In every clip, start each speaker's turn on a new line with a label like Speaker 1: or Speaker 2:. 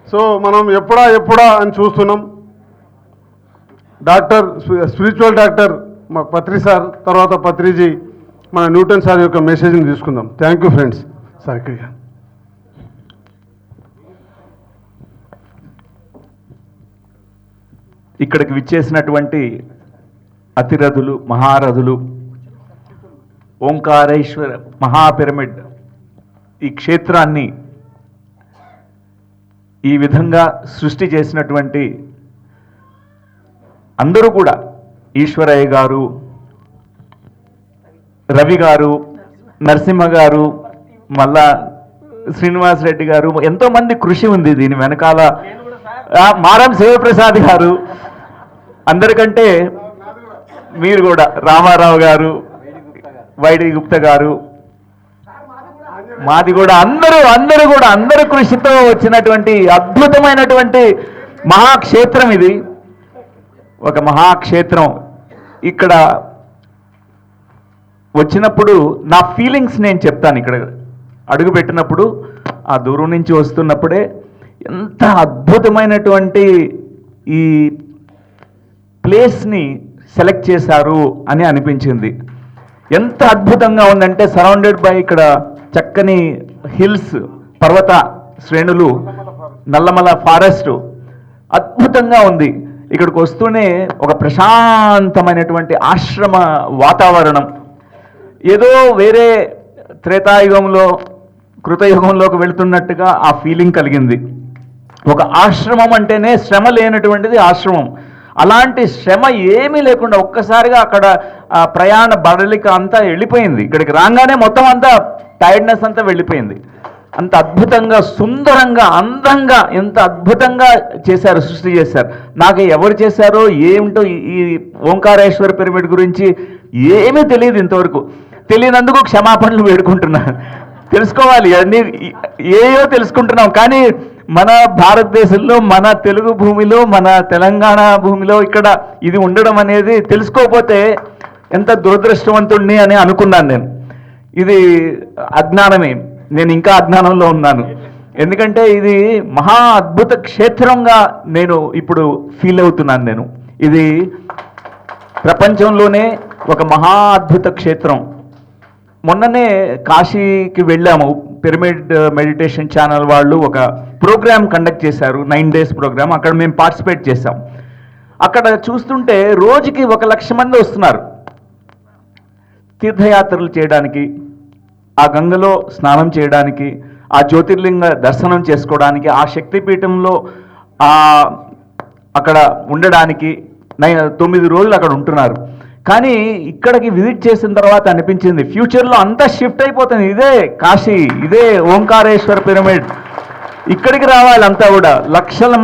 Speaker 1: So మనం ఎప్పుడా అని చూస్తున్నాం. డాక్టర్ స్పిరిచువల్ డాక్టర్ మా పత్రి సార్ తర్వాత పత్రిజీ మన న్యూటన్ సార్ యొక్క మెసేజ్ని తీసుకుందాం. Thank you friends. సార్
Speaker 2: ఇక్కడికి విచ్చేసినటువంటి అతిరథులు, మహారథులు, ఓంకారేశ్వర మహాపిరమిడ్ ఈ క్షేత్రాన్ని ఈ విధంగా సృష్టి చేసినటువంటి అందరూ కూడా, ఈశ్వరయ్య గారు, రవి గారు, నరసింహ గారు, మళ్ళా శ్రీనివాస్ రెడ్డి గారు, ఎంతోమంది కృషి ఉంది దీని వెనకాల. మారం శివప్రసాద్ గారు, అందరికంటే మీరు కూడా, రామారావు గారు, వైడి గుప్తా గారు, మాది కూడా, అందరూ కృషితో వచ్చినటువంటి అద్భుతమైనటువంటి మహాక్షేత్రం ఇది. ఒక మహాక్షేత్రం. ఇక్కడ వచ్చినప్పుడు నా ఫీలింగ్స్ నేను చెప్తాను. ఇక్కడ అడుగు పెట్టినప్పుడు, ఆ దూరం నుంచి వస్తున్నప్పుడే ఎంత అద్భుతమైనటువంటి ఈ ప్లేస్ని సెలెక్ట్ చేశారు అని అనిపించింది. ఎంత అద్భుతంగా ఉందంటే, సరౌండెడ్ బై ఇక్కడ చక్కని హిల్స్, పర్వత శ్రేణులు, నల్లమల ఫారెస్ట్, అద్భుతంగా ఉంది. ఇక్కడికి వస్తూనే ఒక ప్రశాంతమైనటువంటి ఆశ్రమ వాతావరణం. ఏదో వేరే త్రేతాయుగంలో, కృతయుగంలోకి వెళుతున్నట్టుగా ఆ ఫీలింగ్ కలిగింది. ఒక ఆశ్రమం అంటేనే శ్రమ లేనటువంటిది ఆశ్రమం. అలాంటి శ్రమ ఏమీ లేకుండా ఒక్కసారిగా అక్కడ ప్రయాణ బడలిక అంతా వెళ్ళిపోయింది. ఇక్కడికి రాగానే మొత్తం అంతా టైర్డ్నెస్ అంతా వెళ్ళిపోయింది. అంత అద్భుతంగా, సుందరంగా, అందంగా, ఎంత అద్భుతంగా చేశారు, సృష్టి చేశారు. నాకు ఎవరు చేశారో ఏమిటో ఈ ఓంకారేశ్వర పిరమిడ్ గురించి ఏమీ తెలియదు ఇంతవరకు. తెలియనందుకు క్షమాపణలు వేడుకుంటున్నాను. తెలుసుకోవాలి, అన్నీ ఏయో తెలుసుకుంటున్నాం. కానీ మన భారతదేశంలో, మన తెలుగు భూమిలో, మన తెలంగాణ భూమిలో ఇక్కడ ఇది ఉండడం అనేది తెలుసుకోకపోతే ఎంత దురదృష్టవంతుణ్ణి అని అనుకున్నాను నేను. ఇది అజ్ఞానమే. నేను ఇంకా అజ్ఞానంలో ఉన్నాను. ఎందుకంటే ఇది మహా అద్భుత క్షేత్రంగా నేను ఇప్పుడు ఫీల్ అవుతున్నాను. నేను ఇది ప్రపంచంలోనే ఒక మహా అద్భుత క్షేత్రం. మొన్ననే కాశీకి వెళ్ళాము. పిరమిడ్ మెడిటేషన్ ఛానల్ వాళ్ళు ఒక ప్రోగ్రామ్ కండక్ట్ చేశారు, 9 days ప్రోగ్రామ్. అక్కడ మేము పార్టిసిపేట్ చేశాం. అక్కడ చూస్తుంటే రోజుకి 1,00,000 మంది వస్తున్నారు తీర్థయాత్రలు చేయడానికి, ఆ గంగలో స్నానం చేయడానికి, ఆ జ్యోతిర్లింగ దర్శనం చేసుకోవడానికి, ఆ శక్తిపీఠంలో అక్కడ ఉండడానికి 9 రోజులు అక్కడ ఉంటున్నారు. కానీ ఇక్కడికి విజిట్ చేసిన తర్వాత అనిపించింది, ఫ్యూచర్లో అంతా షిఫ్ట్ అయిపోతుంది. ఇదే కాశీ, ఇదే ఓంకారేశ్వర పిరమిడ్, ఇక్కడికి రావాలి అంతా కూడా. లక్షల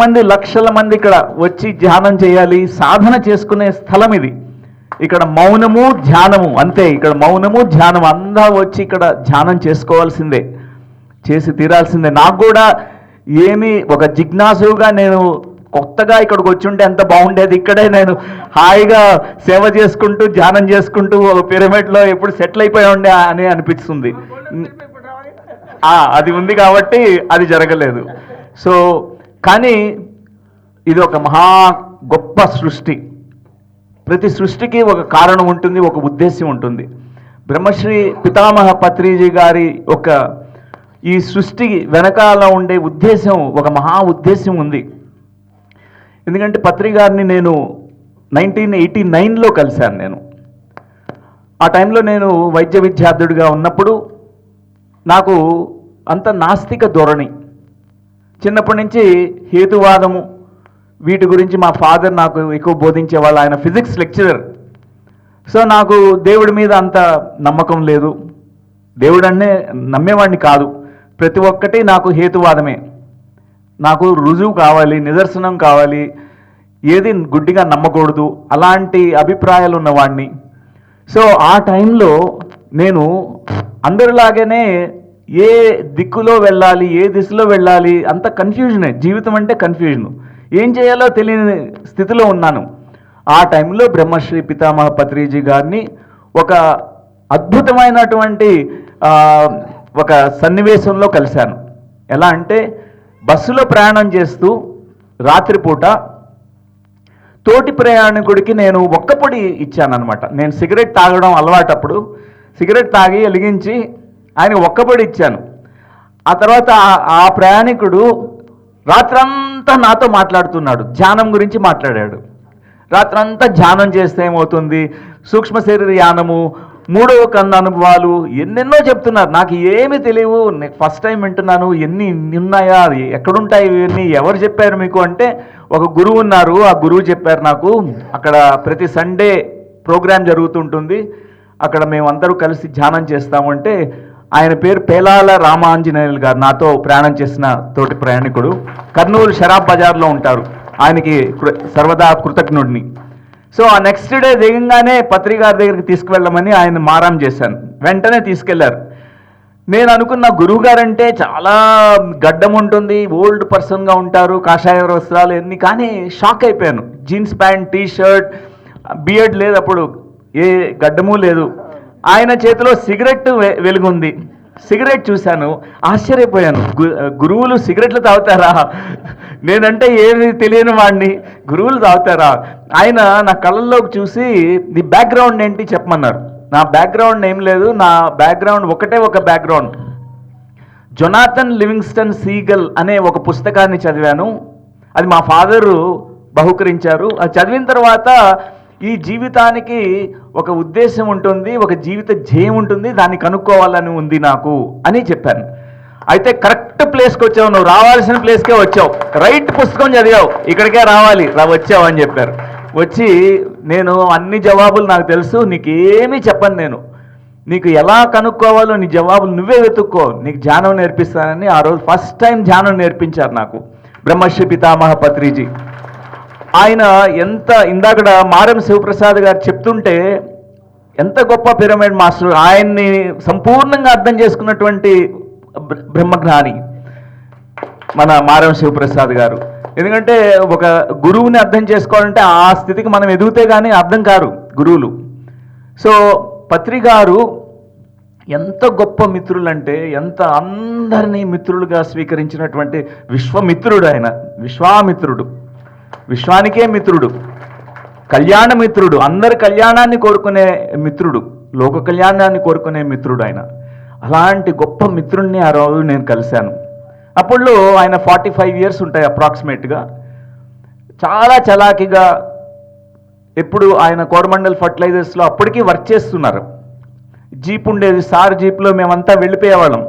Speaker 2: మంది ఇక్కడ వచ్చి ధ్యానం చేయాలి, సాధన చేసుకునే స్థలం ఇది. ఇక్కడ మౌనము, ధ్యానము, అంతే. ఇక్కడ మౌనము, ధ్యానం, అంతా వచ్చి ఇక్కడ ధ్యానం చేసుకోవాల్సిందే, చేసి తీరాల్సిందే. నాకు కూడా ఏమి ఒక జిజ్ఞాసుగా నేను కొత్తగా ఇక్కడికి వచ్చి ఉంటే ఎంత బాగుండేది. ఇక్కడే నేను హాయిగా సేవ చేసుకుంటూ, ధ్యానం చేసుకుంటూ ఒక పిరమిడ్లో ఎప్పుడు సెటిల్ అయిపోయి ఉండే అని అనిపిస్తుంది. అది ఉంది కాబట్టి అది జరగలేదు. సో కానీ ఇది ఒక మహా గొప్ప సృష్టి. ప్రతి సృష్టికి ఒక కారణం ఉంటుంది, ఒక ఉద్దేశ్యం ఉంటుంది. బ్రహ్మశ్రీ పితామహ పత్రిజీ గారి ఒక ఈ సృష్టి వెనకాల ఉండే ఉద్దేశం, ఒక మహా ఉద్దేశం ఉంది. ఎందుకంటే పత్రి గారిని నేను 1989లో కలిశాను. నేను ఆ టైంలో నేను వైద్య విద్యార్థుడిగా ఉన్నప్పుడు నాకు అంత నాస్తిక ధోరణి. చిన్నప్పటి నుంచి హేతువాదము వీటి గురించి మా ఫాదర్ నాకు ఎక్కువ బోధించేవాళ్ళు. ఆయన ఫిజిక్స్ లెక్చరర్. సో నాకు దేవుడి మీద అంత నమ్మకం లేదు. దేవుడన్నే నమ్మేవాడిని కాదు. ప్రతి ఒక్కటి నాకు హేతువాదమే. నాకు రుజువు కావాలి, నిదర్శనం కావాలి, ఏది గుడ్డిగా నమ్మకూడదు, అలాంటి అభిప్రాయాలు ఉన్నవాడిని. సో ఆ టైంలో నేను అందరిలాగానే ఏ దిక్కులో వెళ్ళాలి, ఏ దిశలో వెళ్ళాలి, అంత కన్ఫ్యూజనే. జీవితం అంటే కన్ఫ్యూజన్. ఏం చేయాలో తెలియని స్థితిలో ఉన్నాను. ఆ టైంలో బ్రహ్మశ్రీ పితామహ పత్రిజీ గారిని ఒక అద్భుతమైనటువంటి ఒక సన్నివేశంలో కలిశాను. ఎలా అంటే బస్సులో ప్రయాణం చేస్తూ రాత్రిపూట తోటి ప్రయాణికుడికి నేను ఒక్కపొడి ఇచ్చానన్నమాట. నేను సిగరెట్ తాగడం అలవాటప్పుడు సిగరెట్ తాగి వెలిగించి ఆయన ఒక్కపొడి ఇచ్చాను. ఆ తర్వాత ఆ ప్రయాణికుడు రాత్రంతా నాతో మాట్లాడుతున్నాడు, ధ్యానం గురించి మాట్లాడాడు. రాత్రంతా ధ్యానం చేస్తే ఏమవుతుంది, సూక్ష్మ శరీర యానము, మూడవ కన్ను అనుభవాలు, ఎన్నెన్నో చెప్తున్నారు. నాకు ఏమీ తెలియవు, ఫస్ట్ టైం వింటున్నాను. ఎన్ని ఉన్నాయా, ఎక్కడుంటాయి ఇవన్నీ, ఎవరు చెప్పారు మీకు అంటే ఒక గురువు ఉన్నారు, ఆ గురువు చెప్పారు నాకు. అక్కడ ప్రతి సండే ప్రోగ్రాం జరుగుతుంటుంది, అక్కడ మేమందరూ కలిసి ధ్యానం చేస్తామంటే ఆయన పేరు పేలాల రామాంజనేయులు గారు, నాతో ప్రయాణం చేసిన తోటి ప్రయాణికుడు. కర్నూలు షరాబ్ బజార్లో ఉంటారు. ఆయనకి సర్వదా కృతజ్ఞుడిని. సో ఆ నెక్స్ట్ డే దిగంగానే పత్రి గారి దగ్గరికి తీసుకువెళ్ళమని ఆయన మారం చేశాను. వెంటనే తీసుకెళ్లారు. నేను అనుకున్న గురువు గారంటే చాలా గడ్డం ఉంటుంది, ఓల్డ్ పర్సన్గా ఉంటారు, కాషాయ వస్త్రాలు ఎన్ని, కానీ షాక్ అయిపోయాను. Jeans pant, T shirt, beard లేదు, అప్పుడు ఏ గడ్డము లేదు. ఆయన చేతిలో సిగరెట్ వెలుగుంది. సిగరెట్ చూశాను, ఆశ్చర్యపోయాను. గురువులు సిగరెట్లు తాగుతారా? నేనంటే ఏమి తెలియని వాడిని, గురువులు తాగుతారా? ఆయన నా కళ్ళల్లోకి చూసి నీ బ్యాక్గ్రౌండ్ ఏంటి చెప్పమన్నారు. నా బ్యాక్గ్రౌండ్ ఏం లేదు, నా బ్యాక్గ్రౌండ్ ఒకటే ఒక బ్యాక్గ్రౌండ్. జొనాథన్ లివింగ్స్టన్ సీగల్ అనే ఒక పుస్తకాన్ని చదివాను. అది మా ఫాదరు బహుకరించారు. అది చదివిన తర్వాత ఈ జీవితానికి ఒక ఉద్దేశం ఉంటుంది, ఒక జీవిత ధ్యేయం ఉంటుంది, దాన్ని కనుక్కోవాలని ఉంది నాకు అని చెప్పాను. అయితే కరెక్ట్ ప్లేస్కి వచ్చావు, నువ్వు రావాల్సిన ప్లేస్కే వచ్చావు, రైట్ పుస్తకం చదివావు, ఇక్కడికే రావాలి, వచ్చావు అని చెప్పారు. వచ్చి నేను అన్ని జవాబులు నాకు తెలుసు, నీకేమీ చెప్పను, నేను నీకు ఎలా కనుక్కోవాలో నీ జవాబులు నువ్వే వెతుక్కో, నీకు ధ్యానం నేర్పిస్తానని ఆ రోజు ఫస్ట్ టైం ధ్యానం నేర్పించారు నాకు బ్రహ్మశ్రీ పితామహ పత్రిజీ. ఆయన ఎంత ఇందాకడ మారం శివప్రసాద్ గారు చెప్తుంటే ఎంత గొప్ప పిరమిడ్ మాస్టర్, ఆయన్ని సంపూర్ణంగా అర్థం చేసుకున్నటువంటి బ్రహ్మజ్ఞాని మన మారం శివప్రసాద్ గారు. ఎందుకంటే ఒక గురువుని అర్థం చేసుకోవాలంటే ఆ స్థితికి మనం ఎదిగితే కానీ అర్థం కారు గురువులు. సో పత్రి గారు ఎంత గొప్ప మిత్రులంటే, ఎంత అందరినీ మిత్రులుగా స్వీకరించినటువంటి విశ్వమిత్రుడు ఆయన. విశ్వామిత్రుడు, విశ్వానికే మిత్రుడు, కళ్యాణ మిత్రుడు, అందరి కళ్యాణాన్ని కోరుకునే మిత్రుడు, లోక కళ్యాణాన్ని కోరుకునే మిత్రుడు ఆయన. అలాంటి గొప్ప మిత్రుడిని ఆ రోజు నేను కలిశాను. అప్పుడు ఆయన 45 years ఉంటాయి అప్రాక్సిమేట్గా. చాలా చలాకీగా, ఎప్పుడు ఆయన కోరమండల్ ఫర్టిలైజర్స్లో అప్పటికీ వర్క్ చేస్తున్నారు. జీప్ ఉండేది, సార్ జీప్లో మేమంతా వెళ్ళిపోయేవాళ్ళం.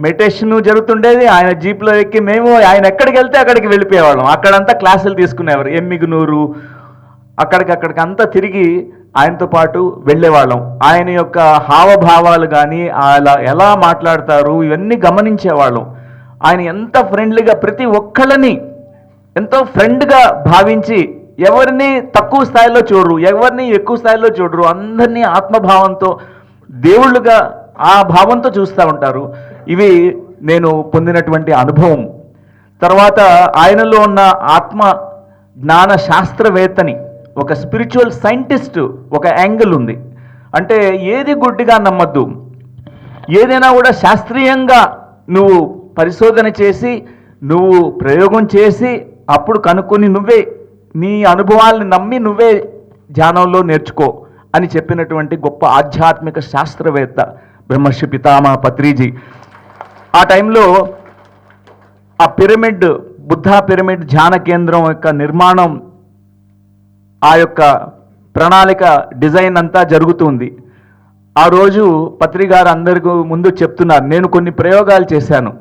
Speaker 2: మెడిటేషన్ జరుగుతుండేది, ఆయన జీప్లో ఎక్కి మేము ఆయన ఎక్కడికి వెళ్తే అక్కడికి వెళ్ళిపోయేవాళ్ళం. అక్కడంతా క్లాసులు తీసుకునేవారు, ఎమ్మిగునూరు, అక్కడికి అంతా తిరిగి ఆయనతో పాటు వెళ్ళేవాళ్ళం. ఆయన యొక్క హావభావాలు కానీ, అలా ఎలా మాట్లాడతారు ఇవన్నీ గమనించేవాళ్ళం. ఆయన ఎంత ఫ్రెండ్లీగా, ప్రతి ఒక్కళ్ళని ఎంతో ఫ్రెండ్గా భావించి, ఎవరిని తక్కువ స్థాయిలో చూడరు, ఎవరిని ఎక్కువ స్థాయిలో చూడరు, అందరినీ ఆత్మభావంతో, దేవుళ్ళుగా ఆ భావంతో చూస్తూ ఉంటారు. ఇవి నేను పొందినటువంటి అనుభవం. తర్వాత ఆయనలో ఉన్న ఆత్మ జ్ఞాన శాస్త్రవేత్తని, ఒక స్పిరిచువల్ సైంటిస్ట్ ఒక యాంగిల్ ఉంది. అంటే ఏది గుడ్డిగా నమ్మద్దు, ఏదైనా కూడా శాస్త్రీయంగా నువ్వు పరిశోధన చేసి, నువ్వు ప్రయోగం చేసి, అప్పుడు కనుక్కొని నువ్వే నీ అనుభవాల్ని నమ్మి నువ్వే ధ్యానంలో నేర్చుకో అని చెప్పినటువంటి గొప్ప ఆధ్యాత్మిక శాస్త్రవేత్త బ్రహ్మశ్రీ పితామహ పత్రిజీ. ఆ టైంలో ఆ పిరమిడ్, బుద్ధా పిరమిడ్ ధ్యాన కేంద్రం యొక్క నిర్మాణం, ఆ యొక్క ప్రణాళిక డిజైన్ అంతా జరుగుతుంది. ఆ రోజు పత్రి గారు అందరికీ ముందు చెప్తున్నారు, నేను కొన్ని ప్రయోగాలు చేశాను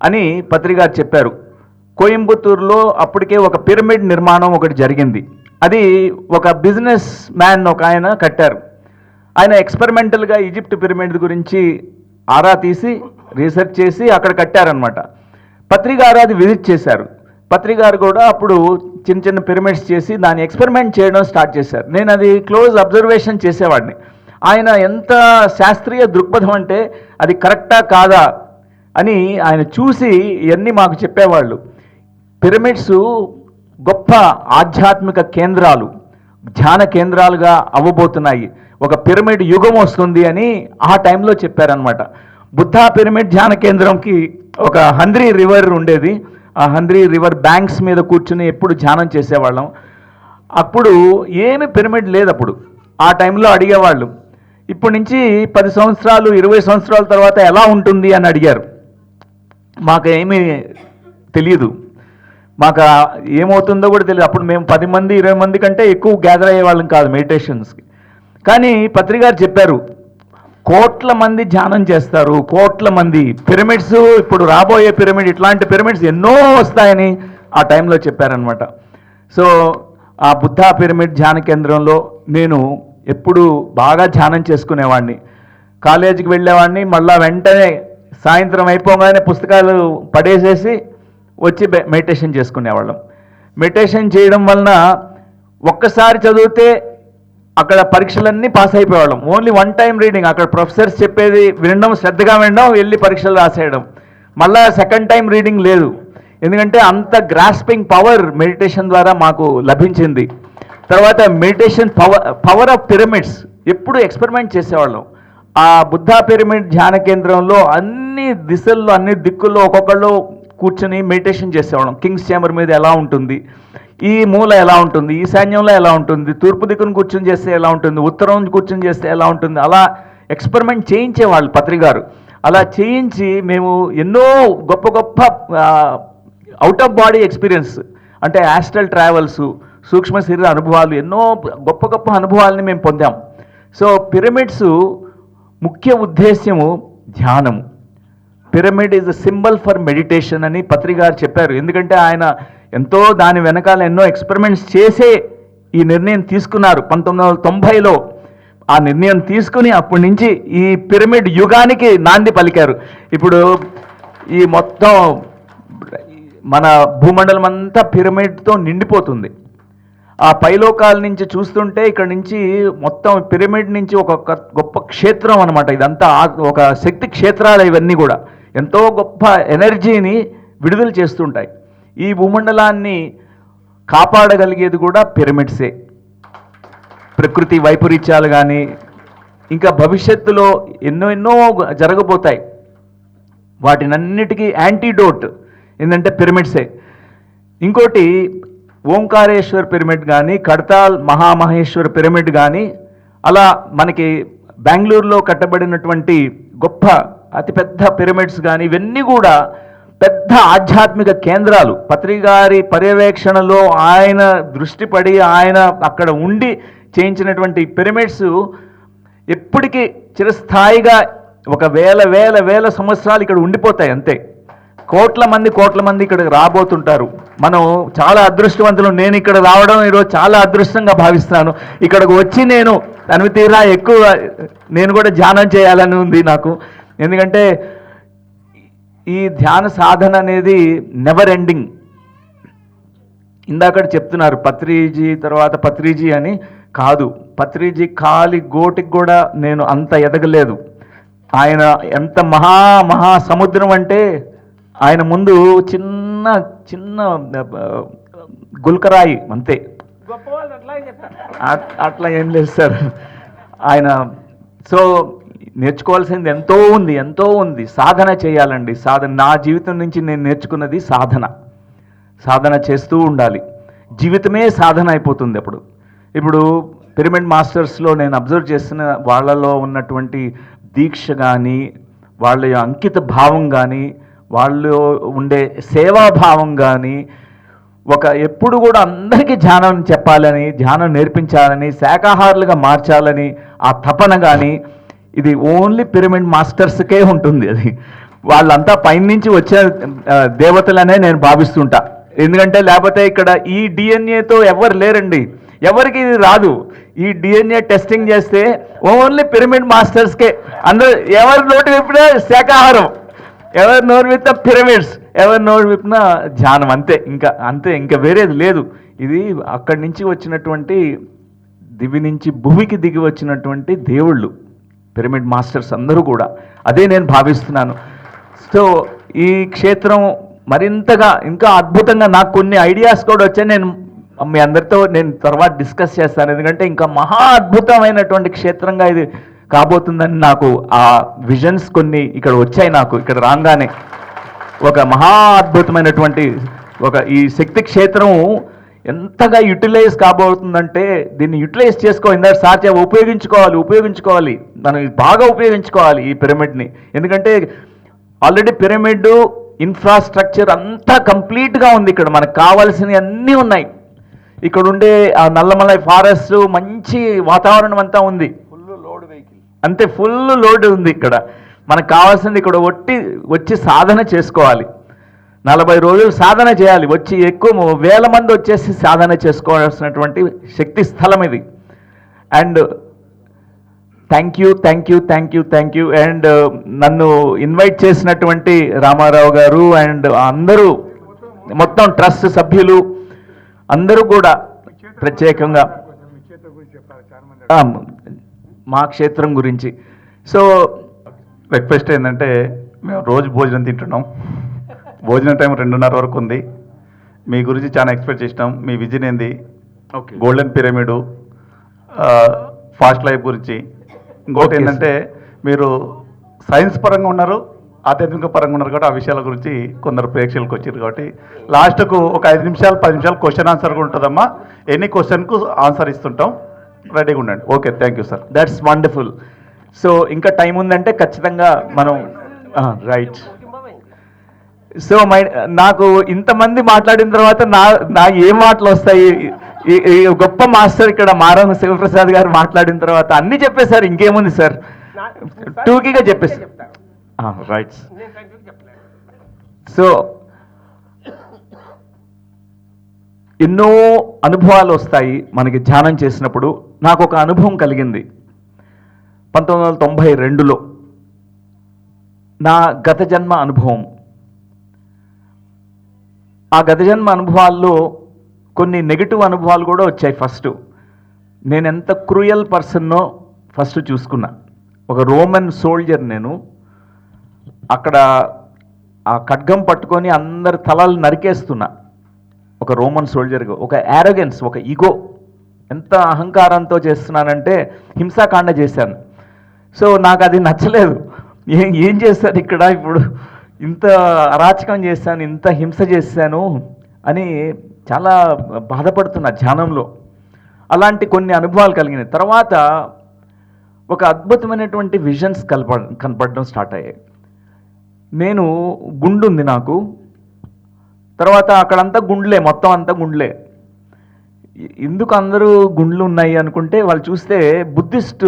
Speaker 2: అని పత్రి గారు చెప్పారు. కోయంబత్తూరులో అప్పటికే ఒక పిరమిడ్ నిర్మాణం ఒకటి జరిగింది. అది ఒక బిజినెస్ మ్యాన్ ఒక ఆయన కట్టారు. ఆయన ఎక్స్పెరిమెంటల్గా ఈజిప్ట్ పిరమిడ్ గురించి ఆరా తీసి రీసెర్చ్ చేసి అక్కడ కట్టారనమాట. పత్రి గారు అది విజిట్ చేశారు. పత్రి గారు కూడా అప్పుడు చిన్న చిన్న పిరమిడ్స్ చేసి దాన్ని ఎక్స్పెరిమెంట్ చేయడం స్టార్ట్ చేశారు. నేను అది క్లోజ్ అబ్జర్వేషన్ చేసేవాడిని. ఆయన ఎంత శాస్త్రీయ దృక్పథం అంటే అది కరెక్టా కాదా అని ఆయన చూసి ఇవన్నీ మాకు చెప్పేవాళ్ళు. పిరమిడ్స్ గొప్ప ఆధ్యాత్మిక కేంద్రాలు, ధ్యాన కేంద్రాలుగా అవ్వబోతున్నాయి, ఒక పిరమిడ్ యుగం వస్తుంది అని ఆ టైంలో చెప్పారనమాట. బుద్ధా పిరమిడ్ ధ్యాన కేంద్రంకి ఒక హంద్రీ రివర్ ఉండేది. ఆ హంద్రీ రివర్ బ్యాంక్స్ మీద కూర్చుని ఎప్పుడు ధ్యానం చేసేవాళ్ళం. అప్పుడు ఏమి పిరమిడ్ లేదు. అప్పుడు ఆ టైంలో అడిగేవాళ్ళు, ఇప్పటి నుంచి 10 సంవత్సరాలు 20 సంవత్సరాల తర్వాత ఎలా ఉంటుంది అని అడిగారు. మాకేమీ తెలియదు, మాకు ఏమవుతుందో కూడా తెలియదు. అప్పుడు మేము 10 మంది 20 మంది కంటే ఎక్కువ గ్యాదర్ అయ్యేవాళ్ళం కాదు మెడిటేషన్స్కి. కానీ పత్రి గారు చెప్పారు, కోట్ల మంది ధ్యానం చేస్తారు, కోట్ల మంది పిరమిడ్స్, ఇప్పుడు రాబోయే పిరమిడ్, ఇట్లాంటి పిరమిడ్స్ ఎన్నో వస్తాయని ఆ టైంలో చెప్పారనమాట. సో ఆ బుద్ధా పిరమిడ్ ధ్యాన కేంద్రంలో నేను ఎప్పుడు బాగా ధ్యానం చేసుకునేవాడిని. కాలేజీకి వెళ్ళేవాడిని, మళ్ళా వెంటనే సాయంత్రం అయిపోగానే పుస్తకాలు పడేసేసి వచ్చి మెడిటేషన్ చేసుకునేవాళ్ళం. మెడిటేషన్ చేయడం వలన ఒక్కసారి చదివితే అక్కడ పరీక్షలన్నీ పాస్ అయిపోయేవాళ్ళం. ఓన్లీ 1 టైం రీడింగ్, అక్కడ ప్రొఫెసర్స్ చెప్పేది వినడం, శ్రద్ధగా వినడం, వెళ్ళి పరీక్షలు రాసేయడం. మళ్ళా సెకండ్ టైం రీడింగ్ లేదు, ఎందుకంటే అంత గ్రాస్పింగ్ పవర్ మెడిటేషన్ ద్వారా మాకు లభించింది. తర్వాత మెడిటేషన్ పవర్ ఆఫ్ పిరమిడ్స్ ఎప్పుడు ఎక్స్పెరిమెంట్ చేసేవాళ్ళం. ఆ బుద్ధా పిరమిడ్ ధ్యాన కేంద్రంలో అన్ని దిశల్లో, అన్ని దిక్కుల్లో ఒక్కొక్కళ్ళు కూర్చొని మెడిటేషన్ చేసేవాళ్ళం. కింగ్స్ చేంబర్ మీద ఎలా ఉంటుంది, ఈ మూల ఎలా ఉంటుంది, ఈశాన్యంలో ఎలా ఉంటుంది, తూర్పు దిక్కును కూర్చొని చేస్తే ఎలా ఉంటుంది, ఉత్తరం కూర్చొని చేస్తే ఎలా ఉంటుంది, అలా ఎక్స్పెరిమెంట్ చేయించేవాళ్ళు పత్రి గారు. అలా చేయించి మేము ఎన్నో గొప్ప గొప్ప అవుట్ ఆఫ్ బాడీ ఎక్స్పీరియన్స్, అంటే యాస్ట్రల్ ట్రావెల్స్, సూక్ష్మ శరీర అనుభవాలు, ఎన్నో గొప్ప గొప్ప అనుభవాలని మేము పొందాం. సో పిరమిడ్స్ ముఖ్య ఉద్దేశ్యము ధ్యానము. Pyramid is a symbol for meditation అని పత్రి గారు చెప్పారు. ఎందుకంటే ఆయన ఎంతో దాని వెనకాల ఎన్నో ఎక్స్పెరిమెంట్స్ చేసే ఈ నిర్ణయం తీసుకున్నారు 1990లో. ఆ నిర్ణయం తీసుకుని అప్పటి నుంచి ఈ పిరమిడ్ యుగానికి నాంది పలికారు. ఇప్పుడు ఈ మొత్తం మన భూమండలం అంతా పిరమిడ్తో నిండిపోతుంది. ఆ పైలోకాల నుంచి చూస్తుంటే ఇక్కడ నుంచి మొత్తం పిరమిడ్ నుంచి ఒక గొప్ప క్షేత్రం అనమాట. ఇదంతా ఒక శక్తి క్షేత్రాలు, ఇవన్నీ కూడా ఎంతో గొప్ప ఎనర్జీని విడుదల చేస్తుంటాయి. ఈ భూమండలాన్ని కాపాడగలిగేది కూడా పిరమిడ్సే. ప్రకృతి వైపరీత్యాలు కానీ ఇంకా భవిష్యత్తులో ఎన్నో జరగబోతాయి, వాటినన్నిటికీ యాంటీడోట్ ఏంటంటే పిరమిడ్సే. ఇంకోటి ఓంకారేశ్వర్ పిరమిడ్ కానీ, కడతాల్ మహామహేశ్వర్ పిరమిడ్ కానీ, అలా మనకి బెంగళూరులో కట్టబడినటువంటి గొప్ప అతిపెద్ద పిరమిడ్స్ కానీ, ఇవన్నీ కూడా పెద్ద ఆధ్యాత్మిక కేంద్రాలు. పత్రి గారి పర్యవేక్షణలో ఆయన దృష్టి పడి ఆయన అక్కడ ఉండి చేయించినటువంటి పిరమిడ్స్ ఎప్పటికీ చిరస్థాయిగా ఒక వేల సంవత్సరాలు ఇక్కడ ఉండిపోతాయి అంతే. కోట్ల మంది ఇక్కడికి రాబోతుంటారు. మనం చాలా అదృష్టవంతులు. నేను ఇక్కడ రావడం ఈరోజు చాలా అదృష్టంగా భావిస్తున్నాను. ఇక్కడికి వచ్చి నేను తనివి తీరా ఎక్కువ నేను కూడా ధ్యానం చేయాలని ఉంది నాకు. ఎందుకంటే ఈ ధ్యాన సాధన అనేది నెవర్ ఎండింగ్. ఇందాక చెప్తున్నారు పత్రిజీ తర్వాత పత్రిజీ అని. కాదు, పత్రిజీ కాలి గోటికి కూడా నేను అంత ఎదగలేదు. ఆయన ఎంత మహా సముద్రం అంటే ఆయన ముందు చిన్న గుల్కరాయి అంతే. అట్లా ఏం లేదు సార్ ఆయన. సో నేర్చుకోవాల్సింది ఎంతో ఉంది. సాధన చేయాలండి. నా జీవితం నుంచి నేను నేర్చుకున్నది సాధన చేస్తూ ఉండాలి. జీవితమే సాధన అయిపోతుంది అప్పుడు. ఇప్పుడు పిరమిడ్ మాస్టర్స్లో నేను అబ్జర్వ్ చేసిన వాళ్ళలో ఉన్నటువంటి దీక్ష కానీ, వాళ్ళ అంకిత భావం కానీ, వాళ్ళు ఉండే సేవాభావం కానీ, ఎప్పుడు కూడా అందరికీ ధ్యానం చెప్పాలని, ధ్యానం నేర్పించాలని, శాకాహారులుగా మార్చాలని ఆ తపన కానీ, ఇది ఓన్లీ పిరమిడ్ మాస్టర్స్కే ఉంటుంది. అది వాళ్ళంతా పైనుంచి వచ్చే దేవతలనే నేను భావిస్తుంటా. ఎందుకంటే లేకపోతే ఇక్కడ ఈ డిఎన్ఏతో ఎవరు లేరండి, ఎవరికి ఇది రాదు. ఈ డిఎన్ఏ టెస్టింగ్ చేస్తే ఓన్లీ పిరమిడ్ మాస్టర్స్కే. అందరూ ఎవరి నోటి విప్పినా శాకాహారం, ఎవరి నోరు విప్పిన పిరమిడ్స్, ఎవరి నోరు విప్పిన ధ్యానం, అంతే ఇంకా వేరేది లేదు. ఇది అక్కడి నుంచి వచ్చినటువంటి దివి నుంచి భూమికి దిగి వచ్చినటువంటి దేవుళ్ళు పిరమిడ్ మాస్టర్స్ అందరూ కూడా. అదే నేను భావిస్తున్నాను. సో ఈ క్షేత్రం మరింతగా ఇంకా అద్భుతంగా, నాకు కొన్ని ఐడియాస్ కూడా వచ్చాయి. నేను మీ అందరితో తర్వాత డిస్కస్ చేస్తాను. ఎందుకంటే ఇంకా మహా అద్భుతమైనటువంటి క్షేత్రంగా ఇది కాబోతుందని నాకు ఆ విజన్స్ కొన్ని ఇక్కడ వచ్చాయి. నాకు ఇక్కడ రాగానే ఒక మహా అద్భుతమైనటువంటి ఈ శక్తి క్షేత్రం ఎంతగా యూటిలైజ్ కాబోతుందంటే దీన్ని యూటిలైజ్ ఇందాక సార్ ఉపయోగించుకోవాలి మనం బాగా ఉపయోగించుకోవాలి ఈ పిరమిడ్ని. ఎందుకంటే ఆల్రెడీ పిరమిడ్ ఇన్ఫ్రాస్ట్రక్చర్ అంతా కంప్లీట్గా ఉంది. ఇక్కడ మనకు కావాల్సినవి అన్నీ ఉన్నాయి. ఇక్కడ ఉండే ఆ నల్లమలై ఫారెస్ట్ మంచి వాతావరణం అంతా ఉంది. అంతే ఫుల్ లోడ్ ఉంది ఇక్కడ. మనకు కావాల్సింది ఇక్కడ వచ్చి సాధన చేసుకోవాలి. 40 రోజులు సాధన చేయాలి. వచ్చి ఎక్కువ వేల మంది వచ్చేసి సాధన చేసుకోవాల్సినటువంటి శక్తి స్థలం ఇది. And thank you. అండ్ నన్ను ఇన్వైట్ చేసినటువంటి రామారావు గారు అండ్ అందరూ మొత్తం ట్రస్ట్ సభ్యులు అందరూ కూడా ప్రత్యేకంగా మా క్షేత్రం గురించి. సో
Speaker 3: రిక్వెస్ట్ ఏంటంటే మేము రోజు భోజనం తింటున్నాం. భోజనం టైం 2:30 వరకు ఉంది. మీ గురించి చాలా ఎక్స్పెక్ట్ చేసినాం. మీ విజన్ ఏంది,
Speaker 2: okay,
Speaker 3: golden pyramid, fast life గురించి. ఇంకోటి ఏంటంటే మీరు సైన్స్ పరంగా ఉన్నారు, ఆధ్యాత్మిక పరంగా ఉన్నారు కాబట్టి ఆ విషయాల గురించి కొందరు ప్రేక్షకులకు వచ్చారు కాబట్టి లాస్ట్కు ఒక 5 నిమిషాలు 10 నిమిషాలు క్వశ్చన్ ఆన్సర్ కూడా ఉంటుందమ్మా. ఎనీ క్వశ్చన్కు ఆన్సర్ ఇస్తుంటాం. రెడీగా ఉండండి. Okay, thank you sir.
Speaker 2: That's wonderful. So ఇంకా టైం ఉందంటే ఖచ్చితంగా మనం రైట్. సో నాకు ఇంతమంది మాట్లాడిన తర్వాత నా ఏ మాటలు వస్తాయి? ఈ గొప్ప మాస్టర్ ఇక్కడ మారం శివప్రసాద్ గారు మాట్లాడిన తర్వాత అన్నీ చెప్పేశారు. ఇంకేముంది సార్, టూకీగా చెప్పేసి రైట్. సో ఎన్నో అనుభవాలు వస్తాయి మనకి ధ్యానం చేసినప్పుడు. నాకు ఒక అనుభవం కలిగింది 1992లో, నా గత జన్మ అనుభవం. ఆ గత జన్మ అనుభవాల్లో కొన్ని నెగిటివ్ అనుభవాలు కూడా వచ్చాయి. ఫస్ట్ నేను ఎంత క్రూయల్ పర్సన్నో ఫస్ట్ చూసుకున్నా. ఒక రోమన్ సోల్జర్ నేను. అక్కడ ఆ ఖడ్గం పట్టుకొని అందరి తలలు నరికేస్తున్నా. ఒక రోమన్ సోల్జర్గా ఒక యారోగెన్స్, ఒక ఈగో, ఎంత అహంకారంతో చేస్తున్నానంటే హింసాకాండ చేశాను. సో నాకు అది నచ్చలేదు. ఏం చేశాను ఇక్కడ, ఇప్పుడు ఇంత అరాచకం చేశాను, ఇంత హింస చేశాను అని చాలా బాధపడుతున్నా ధ్యానంలో. అలాంటి కొన్ని అనుభవాలు కలిగినాయి. తర్వాత ఒక అద్భుతమైనటువంటి విజన్స్ కనపడడం స్టార్ట్ అయ్యాయి. నేను గుండు ఉంది నాకు. తర్వాత అక్కడంతా గుండ్లే, మొత్తం అంతా గుండ్లే. ఎందుకు అందరూ గుండ్లు ఉన్నాయి అనుకుంటే వాళ్ళు చూస్తే బుద్ధిస్ట్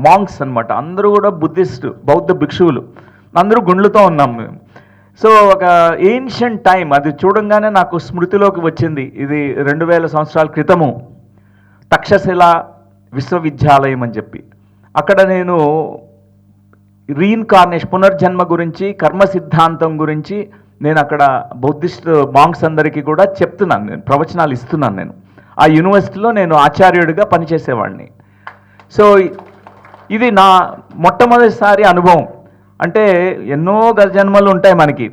Speaker 2: మాంక్స్ అనమాట. అందరూ కూడా బౌద్ధ భిక్షువులు, అందరూ గుండ్లతో ఉన్నాం మేము. సో ఒక ఏన్షియంట్ టైం అది చూడంగానే నాకు స్మృతిలోకి వచ్చింది. ఇది 2000 సంవత్సరాల క్రితము తక్షశిల విశ్వవిద్యాలయం అని చెప్పి. అక్కడ నేను రీఇన్కార్నేషన్, పునర్జన్మ గురించి, కర్మ సిద్ధాంతం గురించి నేను అక్కడ బౌద్ధిస్ట్ మాంక్స్ అందరికీ కూడా చెప్తున్నాను, నేను ప్రవచనాలు ఇస్తున్నాను. నేను ఆ యూనివర్సిటీలో నేను ఆచార్యుడిగా పనిచేసేవాడిని. సో ఇది నా మొట్టమొదటిసారి అనుభవం. అంటే ఎన్నో గత జన్మలు ఉంటాయి మనకి,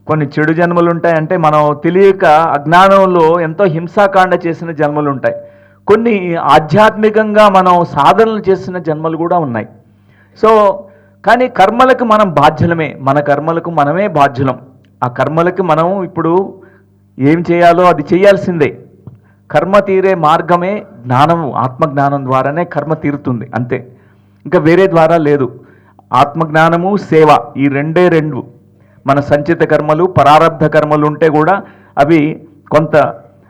Speaker 2: కొన్ని చెడు జన్మలు ఉంటాయి. అంటే మనం తెలియక అజ్ఞానంలో ఎంతో హింసాకాండ చేసిన జన్మలు ఉంటాయి. కొన్ని ఆధ్యాత్మికంగా మనం సాధనలు చేసిన జన్మలు కూడా ఉన్నాయి. సో కానీ కర్మలకు మనం బాధ్యులమే, మన కర్మలకు మనమే బాధ్యులం. ఆ కర్మలకి మనం ఇప్పుడు ఏం చేయాలో అది చేయాల్సిందే. కర్మ తీరే మార్గమే జ్ఞానము. ఆత్మజ్ఞానం ద్వారానే కర్మ తీరుతుంది, అంతే, ఇంకా వేరే ద్వారా లేదు. ఆత్మజ్ఞానము, సేవ, ఈ రెండు. మన సంచిత కర్మలు, పరారబ్ధ కర్మలు ఉంటే కూడా అవి కొంత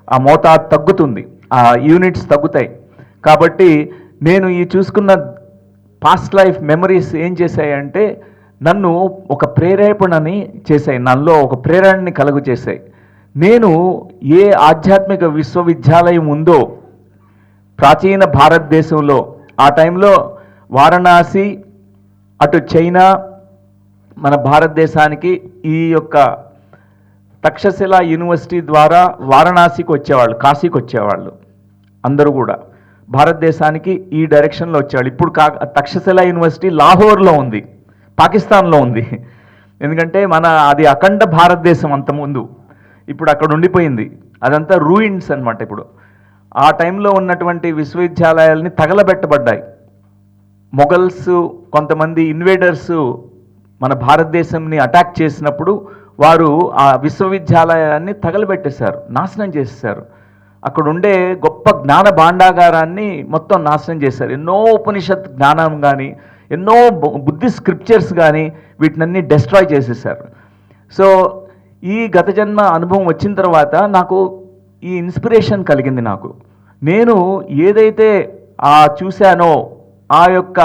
Speaker 2: ఆ మోతాదు తగ్గుతుంది, ఆ యూనిట్స్ తగ్గుతాయి. కాబట్టి నేను ఈ చూసుకున్న పాస్ట్ లైఫ్ మెమరీస్ ఏం చేశాయంటే నన్ను ఒక ప్రేరేపణని చేశాయి, నన్నులో ఒక ప్రేరణని కలుగు చేశాయి. నేను ఏ ఆధ్యాత్మిక విశ్వవిద్యాలయం ఉందో ప్రాచీన భారతదేశంలో, ఆ టైంలో వారణాసి, అటు చైనా, మన భారతదేశానికి ఈ యొక్క తక్షశిల యూనివర్సిటీ ద్వారా వారణాసికి వచ్చేవాళ్ళు, కాశీకి వచ్చేవాళ్ళు అందరూ కూడా. భారతదేశానికి ఈ డైరెక్షన్లో వచ్చేవాళ్ళు. ఇప్పుడు తక్షశిల యూనివర్సిటీ లాహోర్లో ఉంది, పాకిస్తాన్లో ఉంది. ఎందుకంటే అది అఖండ భారతదేశం అంతకుముందు, ఇప్పుడు అక్కడ ఉండిపోయింది. అదంతా రూయిన్స్ అన్నమాట. ఇప్పుడు ఆ టైంలో ఉన్నటువంటి విశ్వవిద్యాలయాలని తగలబెట్టబడ్డాయి. మొఘల్స్ కొంతమంది ఇన్వేడర్స్ మన భారతదేశంని అటాక్ చేసినప్పుడు వారు ఆ విశ్వవిద్యాలయాన్ని తగలబెట్టేశారు, నాశనం చేసేశారు. అక్కడ ఉండే గొప్ప జ్ఞాన భాండాగారాన్ని మొత్తం నాశనం చేశారు. ఎన్నో ఉపనిషత్ జ్ఞానం కానీ, ఎన్నో బుద్ధిస్ట్ స్క్రిప్చర్స్ కానీ వీటినన్నీ డెస్ట్రాయ్ చేసేసారు. సో ఈ గత జన్మ అనుభవం వచ్చిన తర్వాత నాకు ఈ ఇన్స్పిరేషన్ కలిగింది. నేను ఏదైతే చూశానో ఆ యొక్క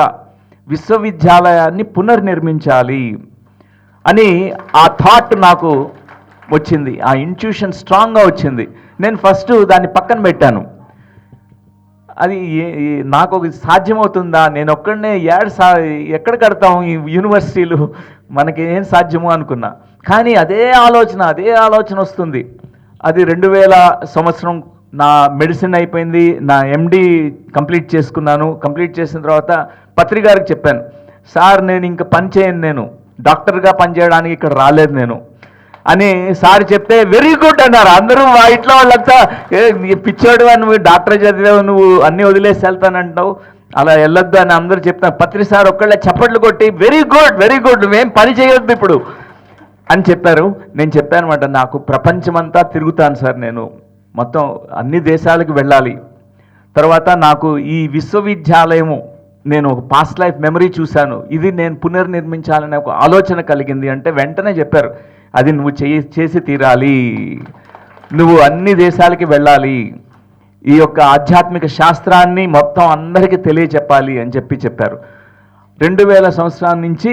Speaker 2: విశ్వవిద్యాలయాన్ని పునర్నిర్మించాలి అని ఆ థాట్ నాకు వచ్చింది, ఆ ఇంట్యూషన్ స్ట్రాంగ్గా వచ్చింది. నేను ఫస్ట్ దాన్ని పక్కన పెట్టాను. అది నాకు ఒక సాధ్యమవుతుందా, నేను ఒక్కడనే ఎక్కడ కడతాం ఈ యూనివర్సిటీలు, మనకి ఏం సాధ్యమో అనుకున్నా. కానీ అదే ఆలోచన వస్తుంది. అది 2000 సంవత్సరం నా మెడిసిన్ అయిపోయింది, నా ఎండి కంప్లీట్ చేసుకున్నాను. కంప్లీట్ చేసిన తర్వాత పత్రి గారికి చెప్పాను, సార్ నేను ఇంకా పని చేయను, నేను డాక్టర్గా పనిచేయడానికి ఇక్కడ రాలేదు నేను అని సార్ చెప్తే వెరీ గుడ్ అన్నారు అందరూ. మా ఇంట్లో వాళ్ళంతా పిచ్చోడు నువ్వు డాక్టర్ చదివావు, నువ్వు అన్నీ వదిలేసి వెళ్తానంటావు, అలా వెళ్ళొద్దు అని అందరూ చెప్తాను. పత్రి సార్ ఒక్కళ్ళే చప్పట్లు కొట్టి వెరీ గుడ్ నువ్వేం పని చేయొద్దు ఇప్పుడు అని చెప్పారు. నేను చెప్పాను అనమాట, నాకు ప్రపంచమంతా తిరుగుతాను సార్, నేను మొత్తం అన్ని దేశాలకు వెళ్ళాలి. తర్వాత నాకు ఈ విశ్వవిద్యాలయము నేను ఒక పాస్ట్ లైఫ్ మెమరీ చూశాను, ఇది నేను పునర్నిర్మించాలనే ఒక ఆలోచన కలిగింది అంటే వెంటనే చెప్పారు, అది నువ్వు చేసి తీరాలి, నువ్వు అన్ని దేశాలకి వెళ్ళాలి, ఈ యొక్క ఆధ్యాత్మిక శాస్త్రాన్ని మొత్తం అందరికీ తెలియచెప్పాలి అని చెప్పారు. 2000 సంవత్సరాల నుంచి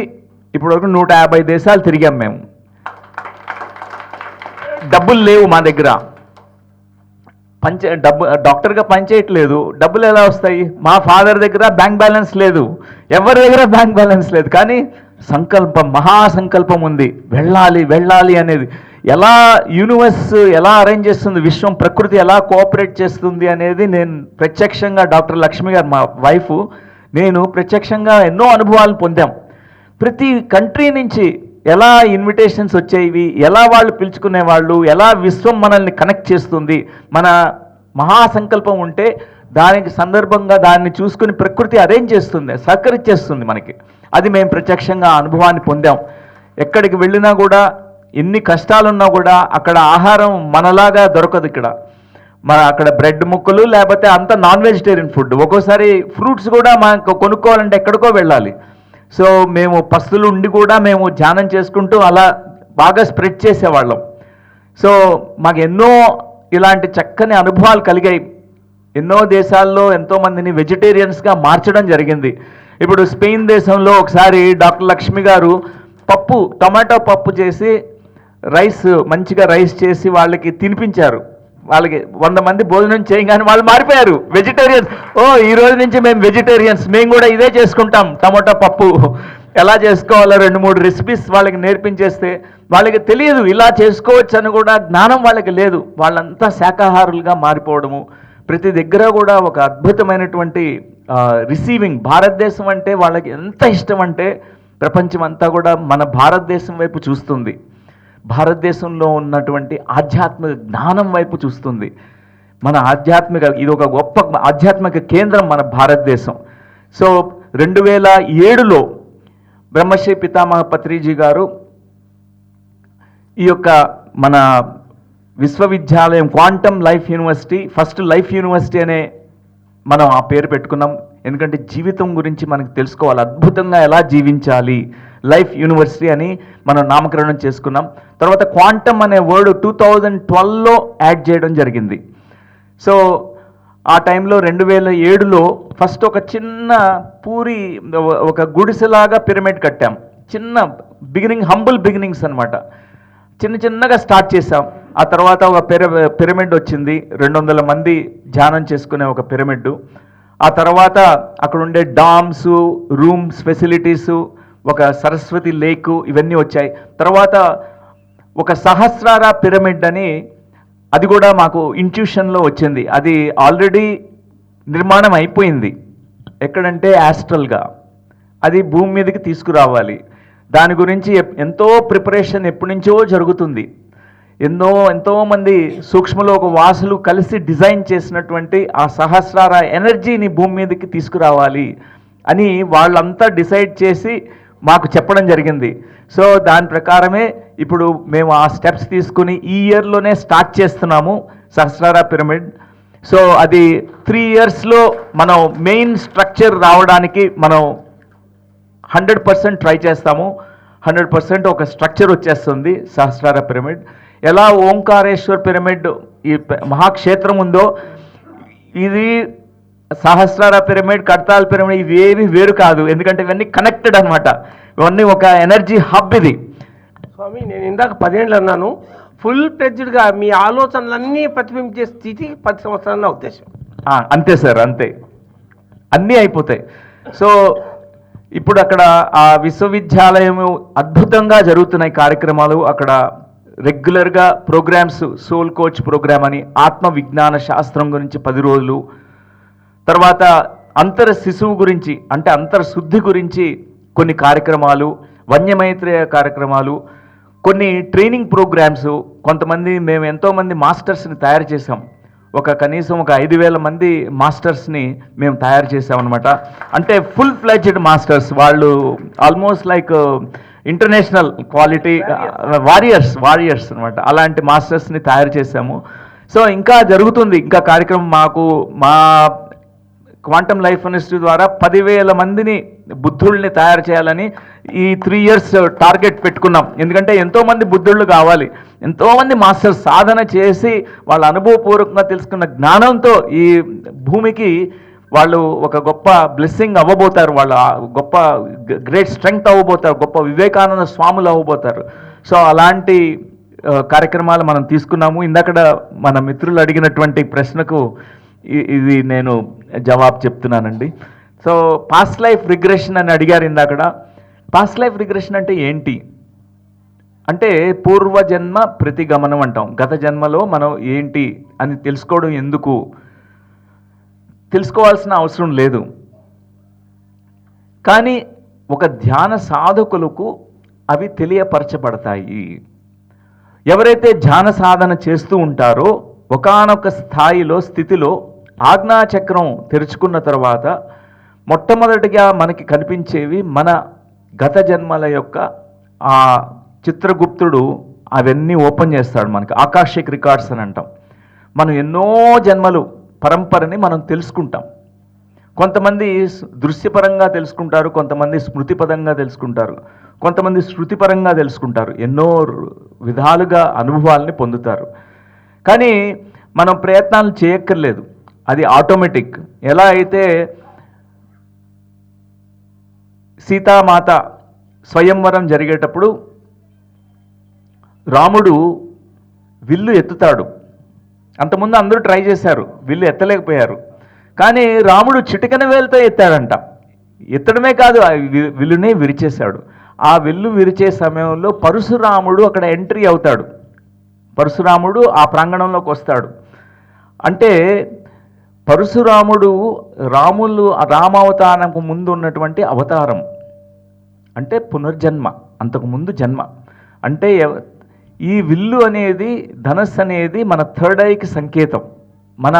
Speaker 2: ఇప్పటివరకు 150 దేశాలు తిరిగాం మేము. డబ్బులు లేవు మా దగ్గర, డాక్టర్గా పనిచేయట్లేదు, డబ్బులు ఎలా వస్తాయి? మా ఫాదర్ దగ్గర బ్యాంక్ బ్యాలెన్స్ లేదు, ఎవరి దగ్గర బ్యాంక్ బ్యాలెన్స్ లేదు, కానీ సంకల్పం, మహాసంకల్పం ఉంది, వెళ్ళాలి అనేది. ఎలా యూనివర్స్ ఎలా అరేంజ్ చేస్తుంది, విశ్వం ప్రకృతి ఎలా కోఆపరేట్ చేస్తుంది అనేది నేను ప్రత్యక్షంగా, డాక్టర్ లక్ష్మి గారు మా వైఫ్, నేను ప్రత్యక్షంగా ఎన్నో అనుభవాలు పొందాం. ప్రతి కంట్రీ నుంచి ఎలా ఇన్విటేషన్స్ వచ్చేవి, ఎలా వాళ్ళు పిలుచుకునేవాళ్ళు, ఎలా విశ్వం మనల్ని కనెక్ట్ చేస్తుంది. మన మహాసంకల్పం ఉంటే దానికి సందర్భంగా దాన్ని చూసుకుని ప్రకృతి అరేంజ్ చేస్తుంది, సహకరించేస్తుంది మనకి. అది మేము ప్రత్యక్షంగా అనుభవాన్ని పొందాం. ఎక్కడికి వెళ్ళినా కూడా, ఎన్ని కష్టాలున్నా కూడా అక్కడ ఆహారం మనలాగా దొరకదు. అక్కడ బ్రెడ్ ముక్కలు, లేకపోతే అంత నాన్ వెజిటేరియన్ ఫుడ్. ఒక్కోసారి ఫ్రూట్స్ కూడా మనకు కొనుక్కోవాలంటే ఎక్కడికో వెళ్ళాలి. సో మేము పస్తులు ఉండి కూడా మేము ధ్యానం చేసుకుంటూ అలా బాగా స్ప్రెడ్ చేసేవాళ్ళం. సో మాకు ఎన్నో ఇలాంటి చక్కని అనుభవాలు కలిగాయి. ఎన్నో దేశాల్లో ఎంతోమందిని వెజిటేరియన్స్గా మార్చడం జరిగింది. ఇప్పుడు స్పెయిన్ దేశంలో ఒకసారి డాక్టర్ లక్ష్మి గారు టమాటో పప్పు చేసి మంచిగా రైస్ చేసి వాళ్ళకి తినిపించారు. వాళ్ళకి 100 మంది భోజనం చేయగానే వాళ్ళు మారిపోయారు వెజిటేరియన్స్. ఈ రోజు నుంచి మేము వెజిటేరియన్స్, మేము కూడా ఇదే చేసుకుంటాం, టమాటో పప్పు ఎలా చేసుకోవాలో 2-3 రెసిపీస్ వాళ్ళకి నేర్పించేస్తే వాళ్ళకి తెలియదు ఇలా చేసుకోవచ్చు అని కూడా జ్ఞానం వాళ్ళకి లేదు. వాళ్ళంతా శాకాహారులుగా మారిపోవడము. ప్రతి దగ్గర కూడా ఒక అద్భుతమైనటువంటి రిసీవింగ్. భారతదేశం అంటే వాళ్ళకి ఎంత ఇష్టం అంటే ప్రపంచం అంతా కూడా మన భారతదేశం వైపు చూస్తుంది, భారతదేశంలో ఉన్నటువంటి ఆధ్యాత్మిక జ్ఞానం వైపు చూస్తుంది. మన ఇది ఒక గొప్ప ఆధ్యాత్మిక కేంద్రం మన భారతదేశం. సో 2007లో బ్రహ్మశ్రీ పితామహ పత్రిజీ గారు ఈ యొక్క మన విశ్వవిద్యాలయం quantum life university, first life university అనే మనం ఆ పేరు పెట్టుకున్నాం. ఎందుకంటే జీవితం గురించి మనకు తెలుసుకోవాలి, అద్భుతంగా ఎలా జీవించాలి, లైఫ్ యూనివర్సిటీ అని మనం నామకరణం చేసుకున్నాం. తర్వాత క్వాంటమ్ అనే వర్డ్ 2012లో యాడ్ చేయడం జరిగింది. సో ఆ టైంలో 2007లో ఫస్ట్ ఒక చిన్న ఒక గుడిసెలాగా పిరమిడ్ కట్టాం. చిన్న బిగినింగ్, హంబుల్ బిగినింగ్స్ అనమాట. చిన్నగా స్టార్ట్ చేసాం. ఆ తర్వాత ఒక పిరమిడ్ వచ్చింది, 200 మంది ధ్యానం చేసుకునే ఒక పిరమిడ్. ఆ తర్వాత అక్కడ ఉండే డామ్స్, రూమ్స్, ఫెసిలిటీసు, ఒక సరస్వతి లేకు, ఇవన్నీ వచ్చాయి. తర్వాత ఒక సహస్రార పిరమిడ్ అని, అది కూడా మాకు ఇంట్యూషన్లో వచ్చింది. అది ఆల్రెడీ నిర్మాణం అయిపోయింది. ఎక్కడంటే యాస్ట్రల్గా అది భూమి మీదకి తీసుకురావాలి. దాని గురించి ఎంతో ప్రిపరేషన్ ఎప్పటి నుంచో జరుగుతుంది. ఎంతోమంది సూక్ష్మలోక వాసులు కలిసి డిజైన్ చేసినటువంటి ఆ సహస్రార ఎనర్జీని భూమి మీదకి తీసుకురావాలి అని వాళ్ళంతా డిసైడ్ చేసి మాకు చెప్పడం జరిగింది. సో దాని ప్రకారమే ఇప్పుడు మేము ఆ స్టెప్స్ తీసుకుని ఈ ఇయర్లోనే స్టార్ట్ చేస్తున్నాము సహస్రార పిరమిడ్. సో అది 3 ఇయర్స్లో మనం మెయిన్ స్ట్రక్చర్ రావడానికి మనం 100% ట్రై చేస్తాము. 100% ఒక స్ట్రక్చర్ వచ్చేస్తుంది సహస్రార పిరమిడ్. ఎలా ఓంకారేశ్వర్ పిరమిడ్ ఈ మహాక్షేత్రం ఉందో, ఇది సహస్రార పిరమిడ్, కడతాల్ పిరమిడ్ ఇవేవి వేరు కాదు. ఎందుకంటే ఇవన్నీ కనెక్టెడ్ అనమాట. ఇవన్నీ ఒక ఎనర్జీ హబ్ ఇది.
Speaker 4: స్వామి, నేను ఇందాక 10 ఏళ్ళు అన్నాను. ఫుల్ ప్లెడ్జ్డ్గా మీ ఆలోచనలన్నీ ప్రతిబింబించే స్థితి 10 సంవత్సరాల నా ఉద్దేశం.
Speaker 2: అంతే సార్, అంతే, అన్నీ అయిపోతాయి. సో ఇప్పుడు అక్కడ ఆ విశ్వవిద్యాలయం అద్భుతంగా జరుగుతున్నాయి కార్యక్రమాలు. అక్కడ రెగ్యులర్గా ప్రోగ్రామ్స్, సోల్ కోచ్ ప్రోగ్రామ్ అని, ఆత్మ విజ్ఞాన శాస్త్రం గురించి 10 రోజులు, తర్వాత అంతర శిశువు గురించి అంటే అంతర్శుద్ధి గురించి కొన్ని కార్యక్రమాలు, వన్యమైత్రేయ కార్యక్రమాలు, కొన్ని ట్రైనింగ్ ప్రోగ్రామ్స్. కొంతమంది మేము ఎంతోమంది మాస్టర్స్ని తయారు చేసాం. కనీసం ఒక 5,000 మంది మాస్టర్స్ని మేము తయారు చేసామన్నమాట. అంటే ఫుల్ ఫ్లెడ్జ్డ్ మాస్టర్స్, వాళ్ళు almost like international quality warriors అనమాట. అలాంటి మాస్టర్స్ని తయారు చేసాము. సో ఇంకా జరుగుతుంది, ఇంకా కార్యక్రమం. మా క్వాంటమ్ లైఫ్ ఇన్స్టిట్యూట్ ద్వారా 10,000 మందిని బుద్ధుల్ని తయారు చేయాలని ఈ 3 ఇయర్స్ టార్గెట్ పెట్టుకున్నాం. ఎందుకంటే ఎంతోమంది బుద్ధుళ్ళు కావాలి, ఎంతోమంది మాస్టర్స్ సాధన చేసి వాళ్ళ అనుభవపూర్వకంగా తెలుసుకున్న జ్ఞానంతో ఈ భూమికి వాళ్ళు ఒక గొప్ప బ్లెస్సింగ్ అవ్వబోతారు, వాళ్ళ గొప్ప గ్రేట్ స్ట్రెంగ్త్ అవ్వబోతారు, గొప్ప వివేకానంద స్వాములు అవ్వబోతారు. సో అలాంటి కార్యక్రమాలు మనం తీసుకున్నాము. ఇందాక మన మిత్రులు అడిగినటువంటి ప్రశ్నకు ఇది నేను జవాబు చెప్తున్నానండి. సో పాస్ట్ లైఫ్ రిగ్రెషన్ అని అడిగారు ఇందాక. పాస్ట్ లైఫ్ రిగ్రెషన్ అంటే ఏంటి అంటే, పూర్వజన్మ ప్రతిగమనం అంటాం. గత జన్మలో మనం ఏంటి అని తెలుసుకోవడం ఎందుకు? తెలుసుకోవాల్సిన అవసరం లేదు. కానీ ఒక ధ్యాన సాధకులకు అవి తెలియపరచబడతాయి. ఎవరైతే ధ్యాన సాధన చేస్తూ ఉంటారో ఒకానొక స్థితిలో ఆజ్ఞాచక్రం తెరుచుకున్న తర్వాత మొట్టమొదటిగా మనకి కనిపించేవి మన గత జన్మల యొక్క ఆ చిత్రగుప్తుడు అవన్నీ ఓపెన్ చేస్తాడు మనకి. ఆకాశిక్ రికార్డ్స్ అని అంటాం. మనం ఎన్నో జన్మలు పరంపరని మనం తెలుసుకుంటాం. కొంతమంది దృశ్యపరంగా తెలుసుకుంటారు, కొంతమంది స్మృతిపరంగా తెలుసుకుంటారు, కొంతమంది శృతిపరంగా తెలుసుకుంటారు. ఎన్నో విధాలుగా అనుభవాల్ని పొందుతారు. కానీ మనం ప్రయత్నాలు చేయక్కర్లేదు, అది ఆటోమేటిక్. ఎలా అయితే సీతామాత స్వయంవరం జరిగేటప్పుడు రాముడు విల్లు ఎత్తుతాడు. అంతకుముందు అందరూ ట్రై చేశారు, విల్లు ఎత్తలేకపోయారు. కానీ రాముడు చిటికెన వేలుతో ఎత్తాడంట. ఎత్తడమే కాదు, ఆ విల్లునే విరిచేశాడు. ఆ విల్లు విరిచే సమయంలో పరశురాముడు అక్కడ ఎంట్రీ అవుతాడు. పరశురాముడు ఆ ప్రాంగణంలోకి వస్తాడు. అంటే పరశురాముడు రామావతారంకు ముందు ఉన్నటువంటి అవతారం, అంటే పునర్జన్మ, అంతకుముందు జన్మ. అంటే ఈ విల్లు అనేది, ధనస్సు అనేది మన థర్డ్ ఐకి సంకేతం. మన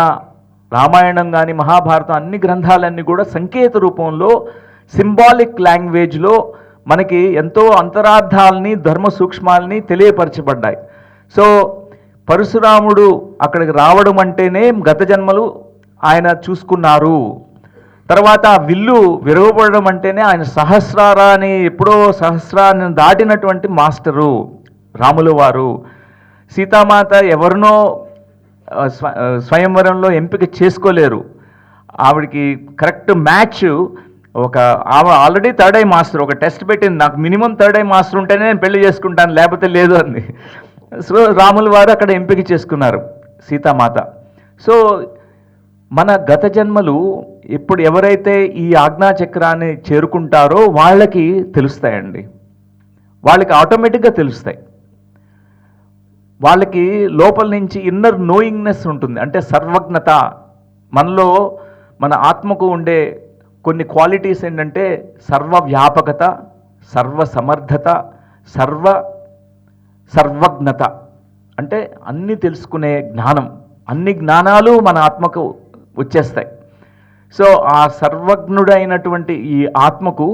Speaker 2: రామాయణం కానీ మహాభారతం అన్ని గ్రంథాలన్నీ కూడా సంకేత రూపంలో, సింబాలిక్ లాంగ్వేజ్లో మనకి ఎంతో అంతరార్థాలని, ధర్మ సూక్ష్మాలని తెలియపరచబడ్డాయి. సో పరశురాముడు అక్కడికి రావడం అంటేనే గత జన్మలు ఆయన చూసుకున్నారు. తర్వాత విల్లు విరవబడడం అంటేనే ఆయన సహస్రారాన్ని, ఎప్పుడో సహస్రాన్ని దాటినటువంటి మాస్టరు రాముల వారు. సీతామాత ఎవరినో స్వయంవరంలో ఎంపిక చేసుకోలేరు. ఆవిడికి కరెక్ట్ మ్యాచ్ ఆమె ఆల్రెడీ థర్డ్ ఐ మాస్టర్. ఒక టెస్ట్ పెట్టింది, నాకు మినిమం థర్డ్ ఐ మాస్టర్ ఉంటేనే నేను పెళ్లి చేసుకుంటాను, లేకపోతే లేదు అంది. సో రాముల వారు అక్కడ ఎంపిక చేసుకున్నారు సీతామాత. సో మన గత జన్మలు ఇప్పుడు ఎవరైతే ఈ ఆజ్ఞాచక్రాన్ని చేరుకుంటారో వాళ్ళకి తెలుస్తాయండి. వాళ్ళకి ఆటోమేటిక్గా తెలుస్తాయి. వాళ్ళకి లోపల నుంచి ఇన్నర్ నోయింగ్నెస్ ఉంటుంది, అంటే సర్వజ్ఞత. మనలో మన ఆత్మకు ఉండే కొన్ని క్వాలిటీస్ ఏంటంటే సర్వవ్యాపకత, సర్వసమర్థత, సర్వజ్ఞత. అంటే అన్నీ తెలుసుకునే జ్ఞానం, అన్ని జ్ఞానాలు మన ఆత్మకు వచ్చేస్తాయి. సో ఆ సర్వజ్ఞుడైనటువంటి ఈ ఆత్మకు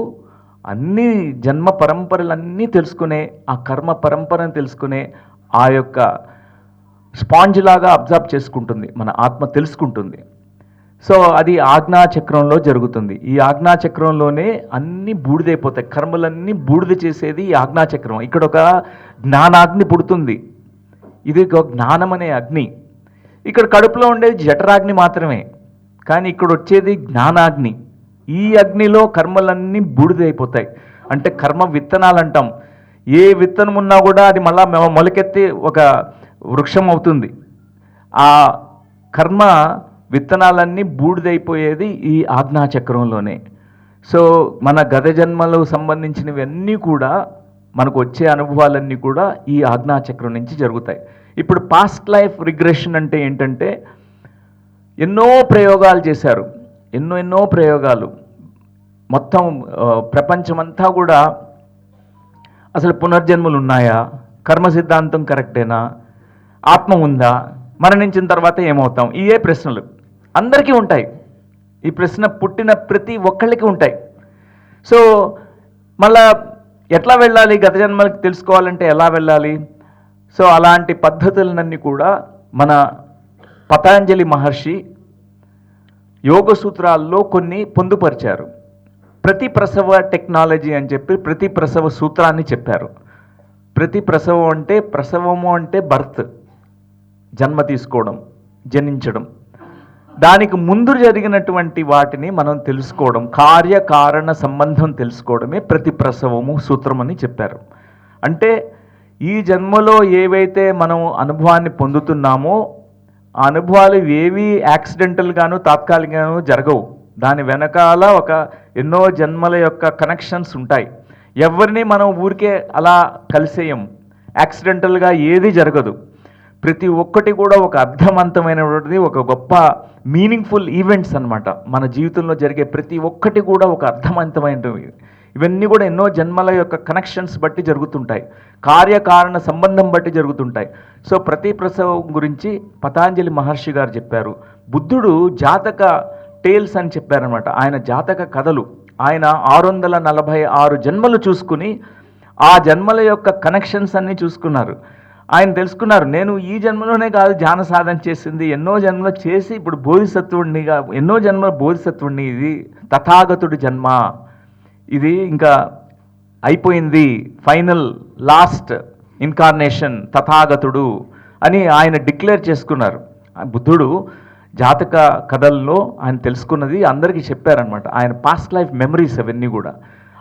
Speaker 2: అన్ని జన్మ పరంపరలన్నీ తెలుసుకునే, ఆ కర్మ పరంపరను తెలుసుకునే ఆ యొక్క స్పాంజ్ లాగా అబ్జర్వ్ చేసుకుంటుంది, మన ఆత్మ తెలుసుకుంటుంది. సో అది ఆజ్ఞాచక్రంలో జరుగుతుంది. ఈ ఆజ్ఞాచక్రంలోనే అన్ని బూడిదైపోతాయి, కర్మలన్నీ బూడిద చేసేది ఈ ఆజ్ఞాచక్రం. ఇక్కడ ఒక జ్ఞానాగ్ని పుడుతుంది, ఇది ఒక జ్ఞానం అనే అగ్ని. ఇక్కడ కడుపులో ఉండేది జఠరాగ్ని మాత్రమే, కానీ ఇక్కడ వచ్చేది జ్ఞానాగ్ని. ఈ అగ్నిలో కర్మలన్నీ బూడిదైపోతాయి. అంటే కర్మ విత్తనాలు అంటాం. ఏ విత్తనం ఉన్నా కూడా అది మళ్ళా మొలకెత్తి ఒక వృక్షం అవుతుంది. ఆ కర్మ విత్తనాలన్నీ బూడిదైపోయేది ఈ ఆజ్ఞాచక్రంలోనే. సో మన గత జన్మలకు సంబంధించినవన్నీ కూడా, మనకు వచ్చే అనుభవాలన్నీ కూడా ఈ ఆజ్ఞాచక్రం నుంచి జరుగుతాయి. ఇప్పుడు పాస్ట్ లైఫ్ రిగ్రెషన్ అంటే ఏంటంటే, ఎన్నో ప్రయోగాలు చేశారు, ఎన్నో ప్రయోగాలు. మొత్తం ప్రపంచమంతా కూడా అసలు పునర్జన్మలు ఉన్నాయా, కర్మ సిద్ధాంతం కరెక్టేనా, ఆత్మ ఉందా, మరణించిన తర్వాత ఏమవుతాం, ఇవే ప్రశ్నలు అందరికీ ఉంటాయి. ఈ ప్రశ్న పుట్టిన ప్రతి ఒక్కళ్ళకి ఉంటాయి. సో మళ్ళా ఎట్లా వెళ్ళాలి, గత జన్మలకి తెలుసుకోవాలంటే ఎలా వెళ్ళాలి? సో అలాంటి పద్ధతులన్నీ కూడా మన పతాంజలి మహర్షి యోగ సూత్రాల్లో కొన్ని పొందుపరిచారు. ప్రతి ప్రసవ టెక్నాలజీ అని చెప్పి ప్రతి ప్రసవ సూత్రాన్ని చెప్పారు. ప్రతి ప్రసవం అంటే, ప్రసవము అంటే బర్త్, జన్మ తీసుకోవడం, జనించడం. దానికి ముందు జరిగినటువంటి వాటిని మనం తెలుసుకోవడం, కార్యకారణ సంబంధం తెలుసుకోవడమే ప్రతి ప్రసవము సూత్రం అని చెప్పారు. అంటే ఈ జన్మలో ఏవైతే మనం అనుభవాన్ని పొందుతున్నామో ఆ అనుభవాలు ఏవి యాక్సిడెంటల్గాను తాత్కాలికంగాను జరగవు. దాని వెనకాల ఒక ఎన్నో జన్మల యొక్క కనెక్షన్స్ ఉంటాయి. ఎవరిని మనం ఊరికే అలా కలిసేయం, యాక్సిడెంటల్గా ఏది జరగదు. ప్రతి ఒక్కటి కూడా ఒక అర్థవంతమైనటువంటిది, ఒక గొప్ప మీనింగ్ఫుల్ ఈవెంట్స్ అన్నమాట. మన జీవితంలో జరిగే ప్రతి ఒక్కటి కూడా ఒక అర్థవంతమైనవి. ఇవన్నీ కూడా ఎన్నో జన్మల యొక్క కనెక్షన్స్ బట్టి జరుగుతుంటాయి, కార్యకారణ సంబంధం బట్టి జరుగుతుంటాయి. సో ప్రతి ప్రసవం గురించి పతాంజలి మహర్షి గారు చెప్పారు. బుద్ధుడు జాతక టేల్స్ అని చెప్పారనమాట. ఆయన జాతక కథలు, ఆయన 646 జన్మలు చూసుకుని ఆ జన్మల యొక్క కనెక్షన్స్ అన్నీ చూసుకున్నారు. ఆయన తెలుసుకున్నారు, నేను ఈ జన్మలోనే కాదు ధ్యాన సాధన చేసింది, ఎన్నో జన్మలు చేసి ఇప్పుడు బోధిసత్వుడినిగా, ఎన్నో జన్మల బోధిసత్వుడిని, ఇది తథాగతుడి జన్మ, ఇది ఇంకా అయిపోయింది, ఫైనల్ లాస్ట్ ఇన్కార్నేషన్ తథాగతుడు అని ఆయన డిక్లేర్ చేసుకున్నారు. బుద్ధుడు జాతక కథల్లో ఆయన తెలుసుకున్నది అందరికీ చెప్పారనమాట. ఆయన పాస్ట్ లైఫ్ మెమరీస్ అవన్నీ కూడా.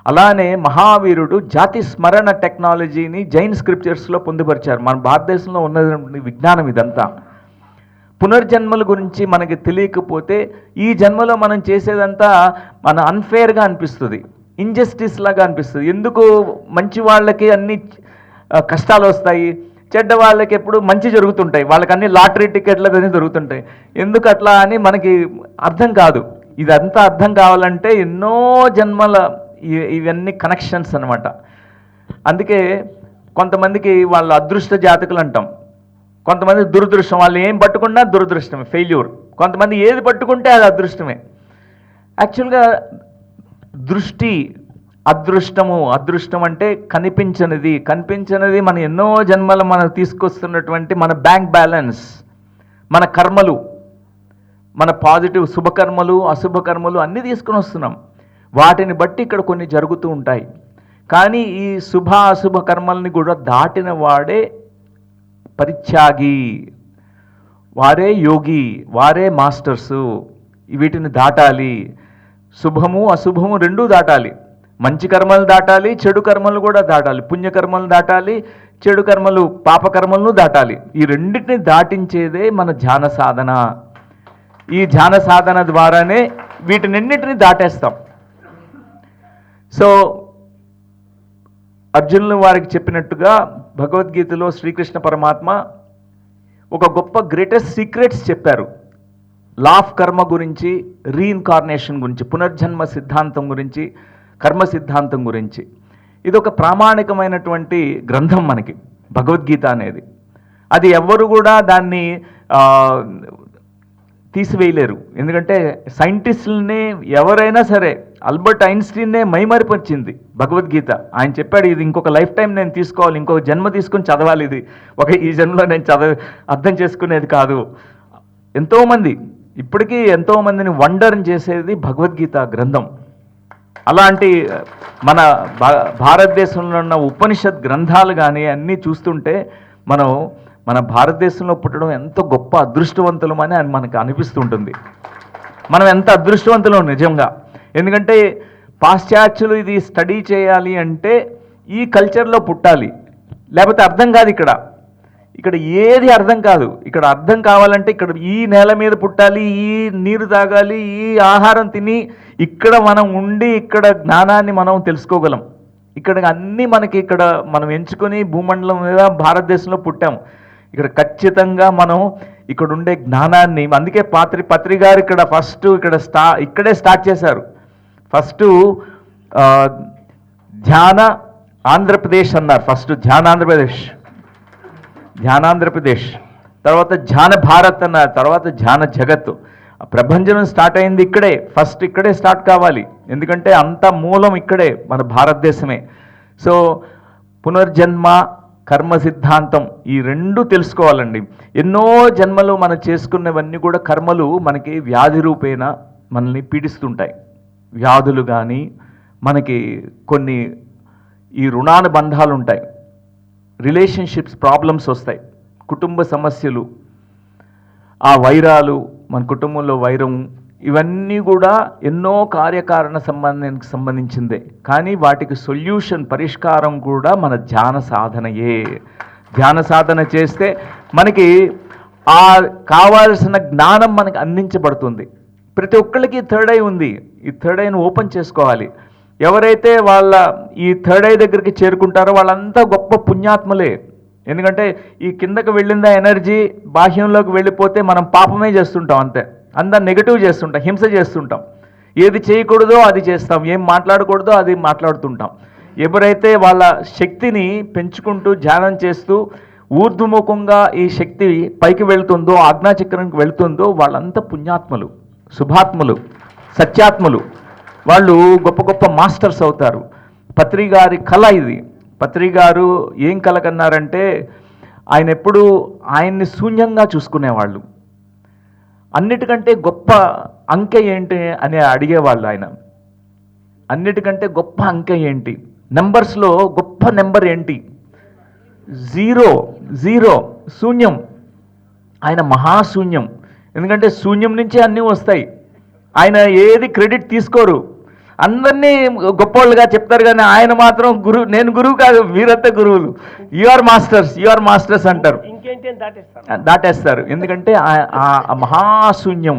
Speaker 2: అలానే మహావీరుడు జాతి స్మరణ టెక్నాలజీని జైన్ స్క్రిప్చర్స్లో పొందుపరిచారు. మన భారతదేశంలో ఉన్న విజ్ఞానం ఇదంతా. పునర్జన్మల గురించి మనకి తెలియకపోతే ఈ జన్మలో మనం చేసేదంతా మన అన్ఫేర్గా అనిపిస్తుంది, ఇంజస్టిస్ లాగా అనిపిస్తుంది. ఎందుకు మంచి వాళ్ళకి అన్ని కష్టాలు వస్తాయి, చెడ్డ వాళ్ళకి ఎప్పుడు మంచి జరుగుతుంటాయి, వాళ్ళకి అన్ని లాటరీ టికెట్లు అన్నీ దొరుకుతుంటాయి, ఎందుకు అట్లా అని మనకి అర్థం కాదు. ఇదంతా అర్థం కావాలంటే ఎన్నో జన్మల ఇవన్నీ కనెక్షన్స్ అన్నమాట. అందుకే కొంతమందికి వాళ్ళ అదృష్ట జాతకులు అంటాం, కొంతమంది దురదృష్టం, వాళ్ళు ఏం పట్టుకున్నా దురదృష్టమే, ఫెయిల్యూర్. కొంతమంది ఏది పట్టుకుంటే అది అదృష్టమే. యాక్చువల్గా దృష్టి అదృష్టము, అదృష్టం అంటే కనిపించనిది. కనిపించనిది మన ఎన్నో జన్మలు మనం తీసుకొస్తున్నటువంటి మన బ్యాంక్ బ్యాలెన్స్, మన కర్మలు, మన పాజిటివ్ శుభకర్మలు అశుభకర్మలు అన్నీ తీసుకుని వస్తున్నాం. వాటిని బట్టి ఇక్కడ కొన్ని జరుగుతూ ఉంటాయి. కానీ ఈ శుభ అశుభ కర్మల్ని కూడా దాటిన వాడే పరిత్యాగి, వారే యోగి, వారే మాస్టర్సు. వీటిని దాటాలి, శుభము అశుభము రెండూ దాటాలి. మంచి కర్మలు దాటాలి, చెడు కర్మలు కూడా దాటాలి. పుణ్యకర్మలు దాటాలి, చెడు కర్మలు పాపకర్మలను దాటాలి. ఈ రెండింటిని దాటించేదే మన ధ్యాన సాధన. ఈ ధ్యాన సాధన ద్వారానే వీటినన్నింటినీ దాటేస్తాం. సో అర్జునులు వారికి చెప్పినట్టుగా భగవద్గీతలో శ్రీకృష్ణ పరమాత్మ ఒక గొప్ప గ్రేటెస్ట్ సీక్రెట్స్ చెప్పారు. లా ఆఫ్ కర్మ గురించి, రీఇన్కార్నేషన్ గురించి, పునర్జన్మ సిద్ధాంతం గురించి, కర్మ సిద్ధాంతం గురించి. ఇది ఒక ప్రామాణికమైనటువంటి గ్రంథం మనకి భగవద్గీత అనేది. అది ఎవ్వరు కూడా దాన్ని తీసివేయలేరు. ఎందుకంటే సైంటిస్టులనే ఎవరైనా సరే, ఆల్బర్ట్ ఐన్స్టీన్నే మైమరిపరిచింది భగవద్గీత. ఆయన చెప్పాడు, ఇది ఇంకొక లైఫ్ టైం నేను తీసుకోవాలి, ఇంకొక జన్మ తీసుకొని చదవాలి, ఇది ఈ జన్మలో నేను అర్థం చేసుకునేది కాదు. ఎంతోమంది ఇప్పటికీ ఎంతోమందిని వండర్ని చేసేది భగవద్గీత గ్రంథం. అలాంటి మన భారతదేశంలో ఉన్న ఉపనిషత్ గ్రంథాలు కానీ అన్నీ చూస్తుంటే మన భారతదేశంలో పుట్టడం ఎంతో గొప్ప అదృష్టవంతులమని మనకు అనిపిస్తుంటుంది. మనం ఎంత అదృష్టవంతులం నిజంగా. ఎందుకంటే పాశ్చాత్యులు ఇది స్టడీ చేయాలి అంటే ఈ కల్చర్లో పుట్టాలి, లేకపోతే అర్థం కాదు. ఇక్కడ ఏది అర్థం కాదు. ఇక్కడ అర్థం కావాలంటే ఇక్కడ ఈ నేల మీద పుట్టాలి, ఈ నీరు తాగాలి, ఈ ఆహారం తిని ఇక్కడ మనం ఉండి ఇక్కడ జ్ఞానాన్ని మనం తెలుసుకోగలం. ఇక్కడ అన్నీ మనకి ఇక్కడ మనం ఎంచుకొని భూమండలం మీద భారతదేశంలో పుట్టాము. ఇక్కడ ఖచ్చితంగా మనం ఇక్కడ ఉండే జ్ఞానాన్ని, అందుకే పత్రి గారు ఇక్కడ ఫస్ట్ ఇక్కడే స్టార్ట్ చేశారు. ఫస్ట్ ధ్యాన ఆంధ్రప్రదేశ్ అన్నారు. ఫస్ట్ ధ్యానాంధ్రప్రదేశ్, తర్వాత ధ్యాన భారత్ అన్నారు, తర్వాత ధ్యాన జగత్. ప్రభంజనం స్టార్ట్ అయింది ఇక్కడే. ఫస్ట్ ఇక్కడే స్టార్ట్ కావాలి, ఎందుకంటే అంత మూలం ఇక్కడే, మన భారతదేశమే. సో పునర్జన్మ, కర్మ సిద్ధాంతం, ఈ రెండు తెలుసుకోవాలండి. ఎన్నో జన్మలు మనం చేసుకున్నవన్నీ కూడా కర్మలు మనకి వ్యాధి రూపేణ మనల్ని పీడిస్తుంటాయి. వ్యాధులు కానీ, మనకి కొన్ని ఈ రుణానుబంధాలు ఉంటాయి, రిలేషన్షిప్స్ ప్రాబ్లమ్స్ వస్తాయి, కుటుంబ సమస్యలు, ఆ వైరాలు, మన కుటుంబంలో వైరం, ఇవన్నీ కూడా ఎన్నో కార్యకారణ సంబంధానికి సంబంధించిందే. కానీ వాటికి సొల్యూషన్, పరిష్కారం కూడా మన ధ్యాన సాధనయే. ధ్యాన సాధన చేస్తే మనకి ఆ కావాల్సిన జ్ఞానం మనకి అందించబడుతుంది. ప్రతి ఒక్కరికి థర్డ్ ఐ ఉంది. ఈ థర్డ్ ఐని ఓపెన్ చేసుకోవాలి. ఎవరైతే ఈ థర్డ్ ఐ దగ్గరికి చేరుకుంటారో వాళ్ళంతా గొప్ప పుణ్యాత్మలే. ఎందుకంటే ఈ కిందకి వెళ్ళిందా ఎనర్జీ బాహ్యంలోకి వెళ్ళిపోతే మనం పాపమే చేస్తుంటాం, అంతా నెగటివ్ చేస్తుంటాం, హింస చేస్తుంటాం. ఏది చేయకూడదో అది చేస్తాం, ఏం మాట్లాడకూడదో అది మాట్లాడుతుంటాం. ఎవరైతే వాళ్ళ శక్తిని పెంచుకుంటూ ధ్యానం చేస్తూ ఊర్ధ్వముఖంగా ఈ శక్తి పైకి వెళ్తుందో, ఆజ్ఞాచక్రానికి వెళ్తుందో వాళ్ళంతా పుణ్యాత్మలు, శుభాత్మలు, సత్యాత్మలు. వాళ్ళు గొప్ప గొప్ప మాస్టర్స్ అవుతారు. పత్రి గారి కళ ఇది. పత్రి గారు ఏం కళ కన్నారంటే, ఆయన ఎప్పుడు ఆయన్ని శూన్యంగా చూసుకునేవాళ్ళు. అన్నిటికంటే గొప్ప అంకె ఏంటి అని అడిగేవాళ్ళు ఆయన. అన్నిటికంటే గొప్ప అంకె ఏంటి, నెంబర్స్లో గొప్ప నెంబర్ ఏంటి? జీరో, శూన్యం. ఆయన మహాశూన్యం. ఎందుకంటే శూన్యం నుంచే అన్నీ వస్తాయి. ఆయన ఏది క్రెడిట్ తీసుకోరు, అందరినీ గొప్పవాళ్ళుగా చెప్తారు. కానీ ఆయన మాత్రం నేను గురువు కాదు, మీరంతా గురువులు, యు ఆర్ మాస్టర్స్ అంటారు, దాటేస్తారు. ఎందుకంటే ఆ మహాశూన్యం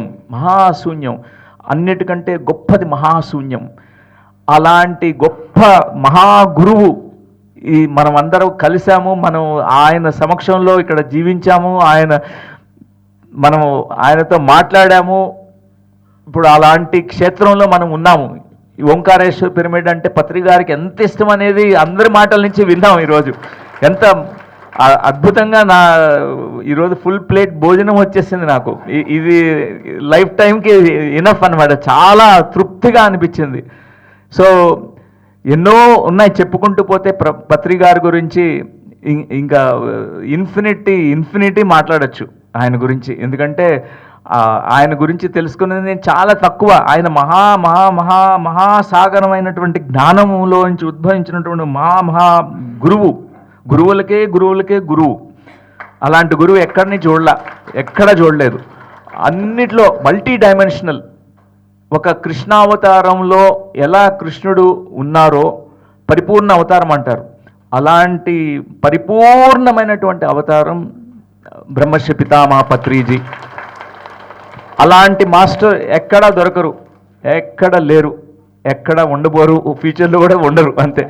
Speaker 2: అన్నిటికంటే గొప్పది మహాశూన్యం. అలాంటి గొప్ప మహాగురువు మనం అందరం కలిసాము, మనం ఆయన సమక్షంలో ఇక్కడ జీవించాము, మనం ఆయనతో మాట్లాడాము. ఇప్పుడు అలాంటి క్షేత్రంలో మనం ఉన్నాము. ఈ ఓంకారేశ్వర పిరమిడ్ అంటే పత్రి గారికి ఎంత ఇష్టం అనేది అందరి మాటల నుంచి విన్నాం. ఈరోజు ఎంత అద్భుతంగా ఈరోజు ఫుల్ ప్లేట్ భోజనం వచ్చేసింది నాకు. ఇది లైఫ్ టైంకి ఇనఫ్ అన్నమాట. చాలా తృప్తిగా అనిపించింది. సో ఎన్నో ఉన్నాయి చెప్పుకుంటూ పోతే పత్రి గారి గురించి ఇంకా ఇన్ఫినిటీ మాట్లాడచ్చు ఆయన గురించి. ఎందుకంటే ఆయన గురించి తెలుసుకునేది నేను చాలా తక్కువ. ఆయన మహాసాగరమైనటువంటి జ్ఞానములో నుంచి ఉద్భవించినటువంటి మహా గురువులకే గురువు. అలాంటి గురువు ఎక్కడ చూడలేదు. అన్నిట్లో మల్టీ డైమెన్షనల్. ఒక కృష్ణావతారంలో ఎలా కృష్ణుడు ఉన్నారో పరిపూర్ణ అవతారం అంటారు, అలాంటి పరిపూర్ణమైనటువంటి అవతారం బ్రహ్మర్షి పితామహ పత్రిజీ. అలాంటి మాస్టర్ ఎక్కడా దొరకరు, ఎక్కడ లేరు, ఎక్కడ ఉండబోరు, ఫ్యూచర్లో కూడా ఉండరు. అంతే.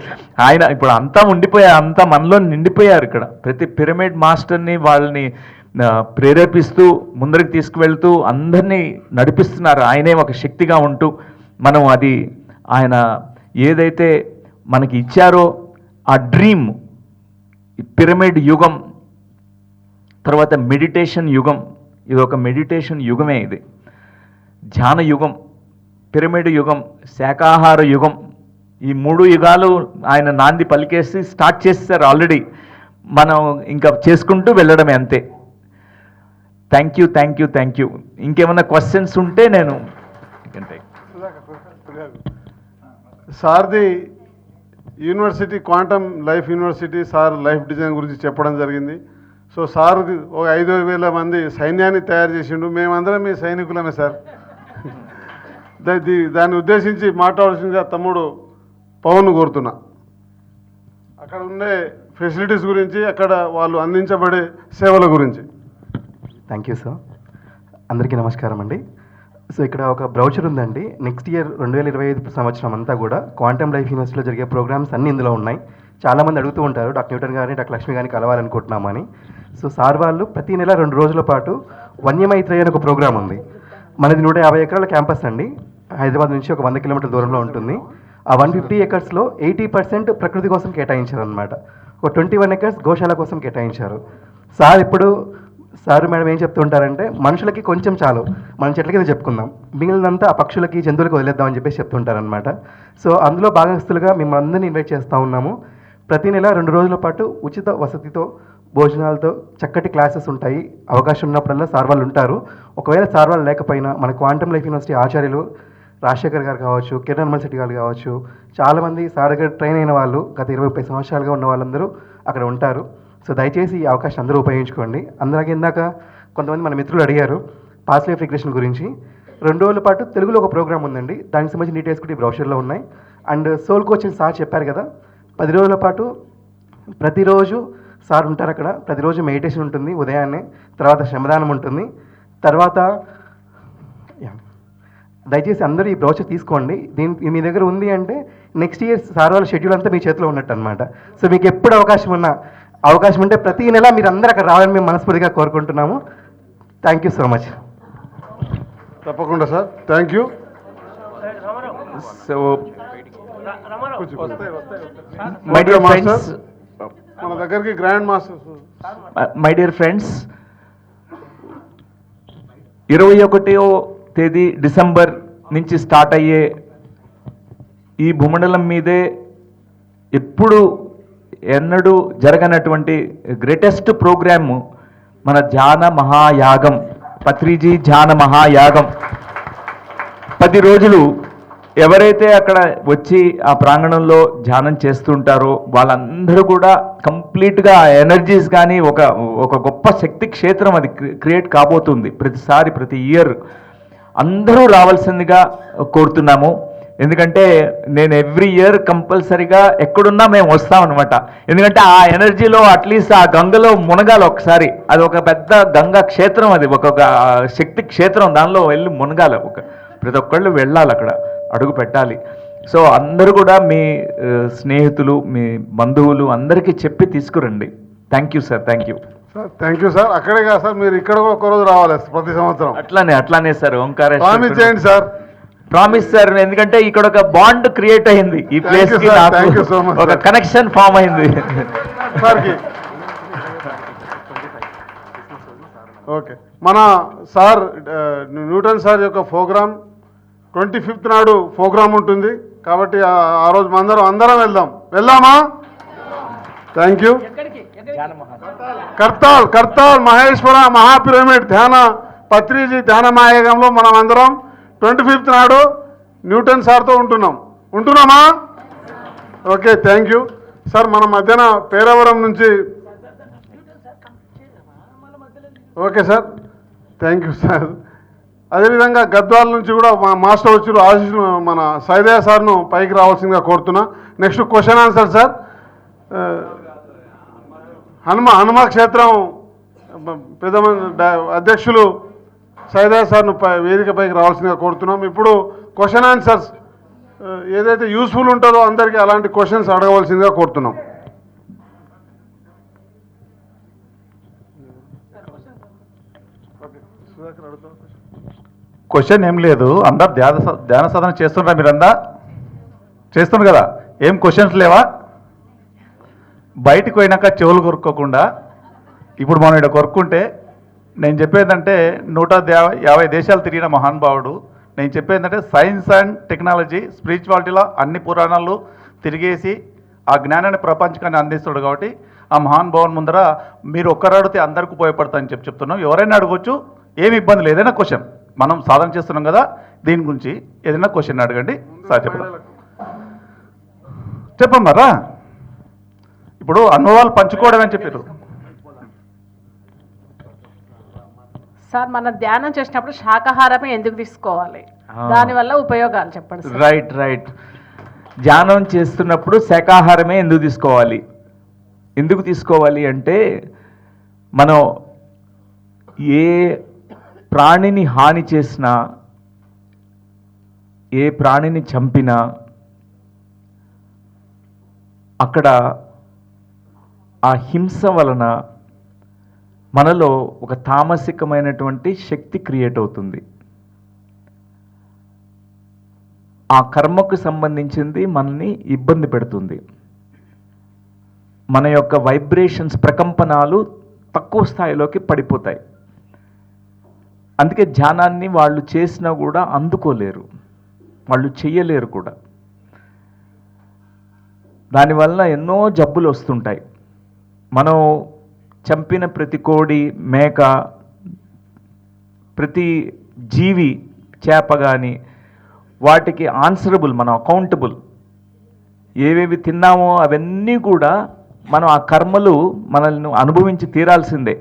Speaker 2: ఆయన ఇప్పుడు అంతా ఉండిపోయారు, అంతా మనలో నిండిపోయారు. ఇక్కడ ప్రతి పిరమిడ్ మాస్టర్ని వాళ్ళని ప్రేరేపిస్తూ ముందరికి తీసుకువెళ్తూ అందరినీ నడిపిస్తున్నారు. ఆయనే ఒక శక్తిగా ఉంటూ మనం ఆయన ఏదైతే మనకి ఇచ్చారో ఆ డ్రీమ్, పిరమిడ్ యుగం, తర్వాత మెడిటేషన్ యుగం, ఇది ఒక మెడిటేషన్ యుగమే, ఇది ధ్యాన యుగం, పిరమిడ్ యుగం, శాకాహార యుగం. ఈ 3 యుగాలు ఆయన నాంది పలికేసి స్టార్ట్ చేస్తారు ఆల్రెడీ. మనం ఇంకా చేసుకుంటూ వెళ్ళడమే అంతే. Thank you, thank you, thank you. ఇంకేమైనా క్వశ్చన్స్ ఉంటే నేను
Speaker 1: సార్ది university quantum life university sir life design గురించి చెప్పడం జరిగింది. సో సార్ ఒక 5,000 మంది సైన్యాన్ని తయారు చేసిండు. మేమందరం మీ సైనికులమే సార్. దాన్ని ఉద్దేశించి మాట్లాడాల్సిందిగా తమ్ముడు పవన్ కోరుతున్నా. అక్కడ ఉండే ఫెసిలిటీస్ గురించి, అక్కడ వాళ్ళు అందించబడే సేవల గురించి.
Speaker 5: Thank you sir. అందరికీ నమస్కారం అండి. సో ఇక్కడ ఒక బ్రౌచర్ ఉందండి. నెక్స్ట్ ఇయర్ 2025 సంవత్సరం అంతా కూడా క్వాంటమ్ లైఫ్ యూనివర్సిటీలో జరిగే ప్రోగ్రామ్స్ అన్నీ ఇందులో ఉన్నాయి. చాలామంది అడుగుతూ ఉంటారు డాక్టర్ న్యూటన్ గారిని, డాక్టర్ లక్ష్మి గారిని కలవాలనుకుంటున్నామని. సో సార్ వాళ్ళు ప్రతి నెల 2 రోజుల పాటు వన్యమైత్రేయ అని ఒక ప్రోగ్రామ్ ఉంది. మనది 150 ఎకరాల క్యాంపస్ అండి. హైదరాబాద్ నుంచి ఒక 100 కిలోమీటర్ల దూరంలో ఉంటుంది. ఆ 150 ఎకర్స్లో 80% ప్రకృతి కోసం కేటాయించారు అనమాట. ఒక 21 ఎకర్స్ గోశాల కోసం కేటాయించారు. సార్ మేడం ఏం చెప్తుంటారంటే, మనుషులకి కొంచెం చాలు, మనం చెట్ల కింద చెప్పుకుందాం, మిగిలినంతా ఆ పక్షులకి జంతువులకు వదిలేద్దామని చెప్పేసి చెప్తుంటారనమాట. సో అందులో భాగస్తులుగా మిమ్మల్ని అందరినీ ఇన్వైట్ చేస్తూ ఉన్నాము. ప్రతి నెల 2 రోజుల పాటు ఉచిత వసతితో, భోజనాలతో చక్కటి క్లాసెస్ ఉంటాయి. అవకాశం ఉన్నప్పుడల్లా సార్ వాళ్ళు ఉంటారు. ఒకవేళ సార్ వాళ్ళు లేకపోయినా మన క్వాంటమ్ లైఫ్ యూనివర్సిటీ ఆచార్యులు రాజశేఖర్ గారు కావచ్చు, కిరణ్ శెట్టి గారు కావచ్చు, చాలామంది సార్ దగ్గర ట్రైన్ అయిన వాళ్ళు, గత 20-30 సంవత్సరాలుగా ఉన్న వాళ్ళందరూ అక్కడ ఉంటారు. సో దయచేసి ఈ అవకాశం అందరూ ఉపయోగించుకోండి. అందరికీ ఇందాక కొంతమంది మన మిత్రులు అడిగారు పాస్ట్ లైఫ్ రిగ్రెషన్ గురించి. 2 రోజుల పాటు తెలుగులో ఒక ప్రోగ్రామ్ ఉందండి. దానికి సంబంధించిన డీటెయిల్స్ కూడా ఈ బ్రౌచర్లో ఉన్నాయి. అండ్ సోల్ కోచింగ్ సార్ చెప్పారు కదా, 10 రోజుల పాటు ప్రతిరోజు సార్ ఉంటారు అక్కడ. ప్రతిరోజు మెడిటేషన్ ఉంటుంది ఉదయాన్నే, తర్వాత శ్రమదానం ఉంటుంది. తర్వాత దయచేసి అందరూ ఈ బ్రౌచర్ తీసుకోండి. మీ దగ్గర ఉంది అంటే నెక్స్ట్ ఇయర్ సార్ వాళ్ళ షెడ్యూల్ అంతా మీ చేతిలో ఉన్నట్టు అనమాట. సో మీకు ఎప్పుడు అవకాశం ఉంటే ప్రతి నెల మీరు అందరూ అక్కడ రావాలని మేము మనస్ఫూర్తిగా కోరుకుంటున్నాము. Thank you so much.
Speaker 1: తప్పకుండా sir, thank you.
Speaker 2: So
Speaker 1: my dear friends, మన దగ్గరికి grand masters.
Speaker 2: My dear friends, 21వ తేదీ డిసెంబర్ నుంచి స్టార్ట్ అయ్యే ఈ భూమండలం మీదే ఎన్నడూ జరగనటువంటి గ్రేటెస్ట్ ప్రోగ్రాము మన ధ్యాన మహాయాగం, పత్రిజీ ధ్యాన మహాయాగం. 10 రోజులు ఎవరైతే అక్కడ వచ్చి ఆ ప్రాంగణంలో ధ్యానం చేస్తుంటారో వాళ్ళందరూ కూడా కంప్లీట్గా ఎనర్జీస్ కానీ ఒక గొప్ప శక్తి క్షేత్రం అది క్రియేట్ కాబోతుంది. ప్రతి ఇయర్ అందరూ రావాల్సిందిగా కోరుతున్నాము. ఎందుకంటే నేను ఎవ్రీ ఇయర్ కంపల్సరీగా ఎక్కడున్నా మేము వస్తామన్నమాట. ఎందుకంటే ఆ ఎనర్జీలో అట్లీస్ట్ ఆ గంగలో మునగాలి ఒకసారి. అది ఒక పెద్ద గంగా క్షేత్రం, అది ఒక శక్తి క్షేత్రం. దానిలో వెళ్ళి మునగాలి. ప్రతి ఒక్కళ్ళు వెళ్ళాలి, అక్కడ అడుగు పెట్టాలి. సో అందరూ కూడా మీ స్నేహితులు, మీ బంధువులు అందరికీ చెప్పి తీసుకురండి. Thank you sir, thank you
Speaker 1: sir. Thank you sir. అక్కడే కాదు సార్, మీరు ఇక్కడ కూడా ఒకరోజు రావాలి ప్రతి సంవత్సరం.
Speaker 2: అట్లానే సార్. ఓంకారేశ్వర
Speaker 1: ప్రామిస్ చేయండి సార్.
Speaker 2: Promise sir. ఎందుకంటే ఇక్కడ ఒక బాండ్ క్రియేట్ అయింది, ఈ ప్లేస్ కి ఒక కనెక్షన్ ఫామ్ అయింది.
Speaker 1: ఓకే, మన సార్ న్యూటన్ సార్ యొక్క ప్రోగ్రామ్ 25th నాడు ప్రోగ్రామ్ ఉంటుంది. కాబట్టి ఆ రోజు అందరం వెళ్దామా? Thank you. కర్తాల్ మహేశ్వర మహాపిరమిడ్ ధ్యాన పత్రిజీ ధ్యాన మహాయాగంలో మనం అందరం 25th నాడు న్యూటన్ సార్తో ఉంటున్నామా? Okay, thank you sir. మన మధ్యన పేరవరం నుంచి. Okay sir, thank you sir. అదేవిధంగా గద్వాల నుంచి కూడా మా మాస్టర్ వచ్చి ఆశీష్ మన సైదయ్య సార్ను పైకి రావాల్సిందిగా కోరుతున్నా. Next question answer sir. Hanuma క్షేత్రం పెద్ద అధ్యక్షులు సైదయ్య సార్ను వేదిక పైకి రావాల్సిందిగా కోరుతున్నాం. ఇప్పుడు క్వశ్చన్ ఆన్సర్స్ ఏదైతే యూస్ఫుల్ ఉంటుందో అందరికీ అలాంటి క్వశ్చన్స్ అడగవలసిందిగా కోరుతున్నాం.
Speaker 3: క్వశ్చన్ ఏం లేదు, అందరు ధ్యాన సాధన చేస్తున్నారా? మీరందా చేస్తున్నారు కదా, ఏం క్వశ్చన్స్ లేవా? బయటికి పోయినాక చెవులు కొరుక్కోకుండా ఇప్పుడు మనం ఇక్కడ కొరుక్కుంటే నేను చెప్పేదంటే 150 దేశాలు తిరిగిన మహానుభావుడు. నేను చెప్పేదంటే సైన్స్ అండ్ టెక్నాలజీ స్పిరిచువాలిటీలో అన్ని పురాణాలు తిరిగేసి ఆ జ్ఞానాన్ని ప్రపంచాన్ని అందిస్తాడు. కాబట్టి ఆ మహానుభావుని ముందర మీరు ఒక్కరు అడిగితే అందరికీ ఉపయోగపడతాయని చెప్తున్నాం. ఎవరైనా అడగొచ్చు, ఏమి ఇబ్బంది లేదు. ఏదైనా క్వశ్చన్ మనం సాధన చేస్తున్నాం కదా, దీని గురించి ఏదైనా క్వశ్చన్ అడగండి. సార్ చెప్పమ్మరా. ఇప్పుడు అనుభవాలు పంచుకోవడం అని చెప్పారు.
Speaker 6: సార్ మనం ధ్యానం చేసినప్పుడు శాకాహారమే ఎందుకు తీసుకోవాలి, దానివల్ల ఉపయోగాలు చెప్పండి సార్.
Speaker 2: రైట్. ధ్యానం చేస్తున్నప్పుడు శాకాహారమే ఎందుకు తీసుకోవాలి అంటే మనం ఏ ప్రాణిని హాని చేసినా, ఏ ప్రాణిని చంపినా అక్కడ ఆ హింస వలన మనలో ఒక తామసికమైనటువంటి శక్తి క్రియేట్ అవుతుంది. ఆ కర్మకు సంబంధించింది మనల్ని ఇబ్బంది పెడుతుంది. మన యొక్క వైబ్రేషన్స్, ప్రకంపనాలు తక్కువ స్థాయిలోకి పడిపోతాయి. అందుకే ధ్యానాన్ని వాళ్ళు చేసినా కూడా అందుకోలేరు, వాళ్ళు చెయ్యలేరు కూడా. దానివల్ల ఎన్నో జబ్బులు వస్తుంటాయి. మనం చంపిన ప్రతి కోడి, మేక, ప్రతి జీవి, చేప కానీ వాటికి ఆన్సరబుల్, మనం అకౌంటబుల్. ఏవేవి తిన్నామో అవన్నీ కూడా మనం ఆ కర్మలు మనల్ని అనుభవించి తీరాల్సిందే.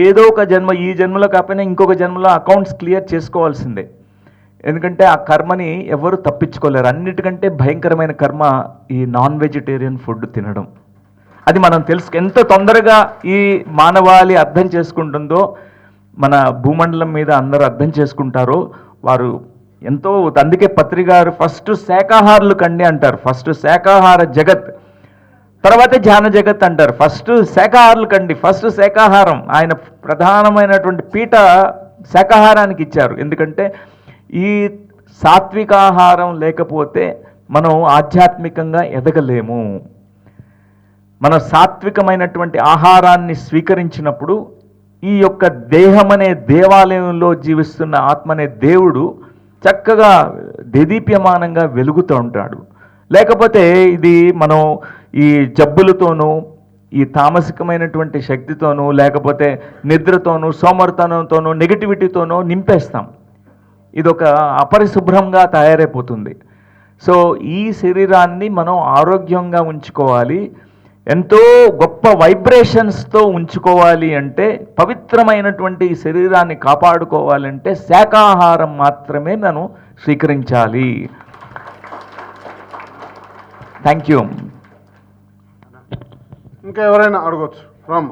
Speaker 2: ఏదో ఒక జన్మ, ఈ జన్మలో కాకపోయినా ఇంకొక జన్మలో అకౌంట్స్ క్లియర్ చేసుకోవాల్సిందే. ఎందుకంటే ఆ కర్మని ఎవరు తప్పించుకోలేరు. అన్నిటికంటే భయంకరమైన కర్మ ఈ నాన్ వెజిటేరియన్ ఫుడ్ తినడం. అది మనం ఎంత తొందరగా ఈ మానవాళి అర్థం చేసుకుంటుందో, మన భూమండలం మీద అందరూ అర్థం చేసుకుంటారో వారు ఎంతో. అందుకే పత్రికారు ఫస్ట్ శాకాహారులు కండి అంటారు. ఫస్ట్ శాకాహార జగత్, తర్వాత ధ్యాన జగత్ అంటారు. ఫస్ట్ శాకాహారులు కండి, ఫస్ట్ శాకాహారం. ఆయన ప్రధానమైనటువంటి పీఠ శాకాహారానికి ఇచ్చారు. ఎందుకంటే ఈ సాత్వికాహారం లేకపోతే మనం ఆధ్యాత్మికంగా ఎదగలేము. మన సాత్వికమైనటువంటి ఆహారాన్ని స్వీకరించినప్పుడు ఈ యొక్క దేహం అనే దేవాలయంలో జీవిస్తున్న ఆత్మ అనే దేవుడు చక్కగా దేదీప్యమానంగా వెలుగుతూ ఉంటాడు. లేకపోతే ఇది మనం ఈ జబ్బులతోనూ, ఈ తామసికమైనటువంటి శక్తితోనూ, లేకపోతే నిద్రతోనూ, సోమరితనంతోనూ, నెగిటివిటీతోనూ నింపేస్తాం. ఇదొక అపరిశుభ్రంగా తయారైపోతుంది. సో ఈ శరీరాన్ని మనం ఆరోగ్యంగా ఉంచుకోవాలి, ఎంతో గొప్ప వైబ్రేషన్స్తో ఉంచుకోవాలి అంటే, పవిత్రమైనటువంటి ఈ శరీరాన్ని కాపాడుకోవాలంటే శాకాహారం మాత్రమే మనం స్వీకరించాలి. Thank you.
Speaker 1: ఇంకా ఎవరైనా అడగొచ్చు. రామ్మ.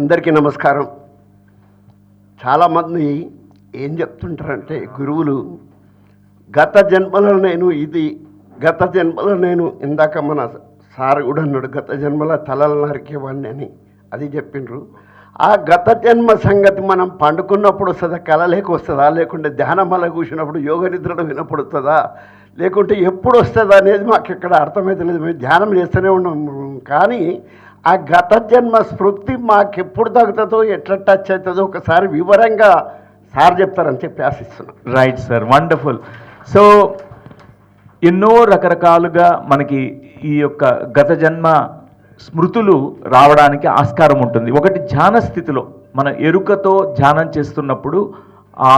Speaker 7: అందరికీ నమస్కారం. చాలామంది ఏం చెప్తుంటారంటే గురువులు, గత జన్మలో నేను ఇందాక మన సార్ కూడా అన్నాడు, గత జన్మల తలలు నరికేవాడిని అని, అది చెప్పిండ్రు. ఆ గత జన్మ సంగతి మనం పండుకున్నప్పుడు వస్తుందా, కలలేక వస్తుందా, లేకుంటే ధ్యానమల కూర్చున్నప్పుడు యోగ నిద్రలో వినపడుతుందా, లేకుంటే ఎప్పుడు వస్తుందా అనేది మాకు ఇక్కడ అర్థమవుతలేదు. మేము ధ్యానం చేస్తూనే ఉన్నాము, కానీ ఆ గత జన్మ స్మృతి మాకెప్పుడు తగ్గుతుందో, ఎట్లా టచ్ అవుతుందో ఒకసారి వివరంగా సార్ చెప్తారని చెప్పి ఆశిస్తున్నాం.
Speaker 2: Right sir, wonderful. సో ఎన్నో రకరకాలుగా మనకి ఈ యొక్క గత జన్మ స్మృతులు రావడానికి ఆస్కారం ఉంటుంది. ఒకటి ధ్యాన స్థితిలో, మన ఎరుకతో ధ్యానం చేస్తున్నప్పుడు ఆ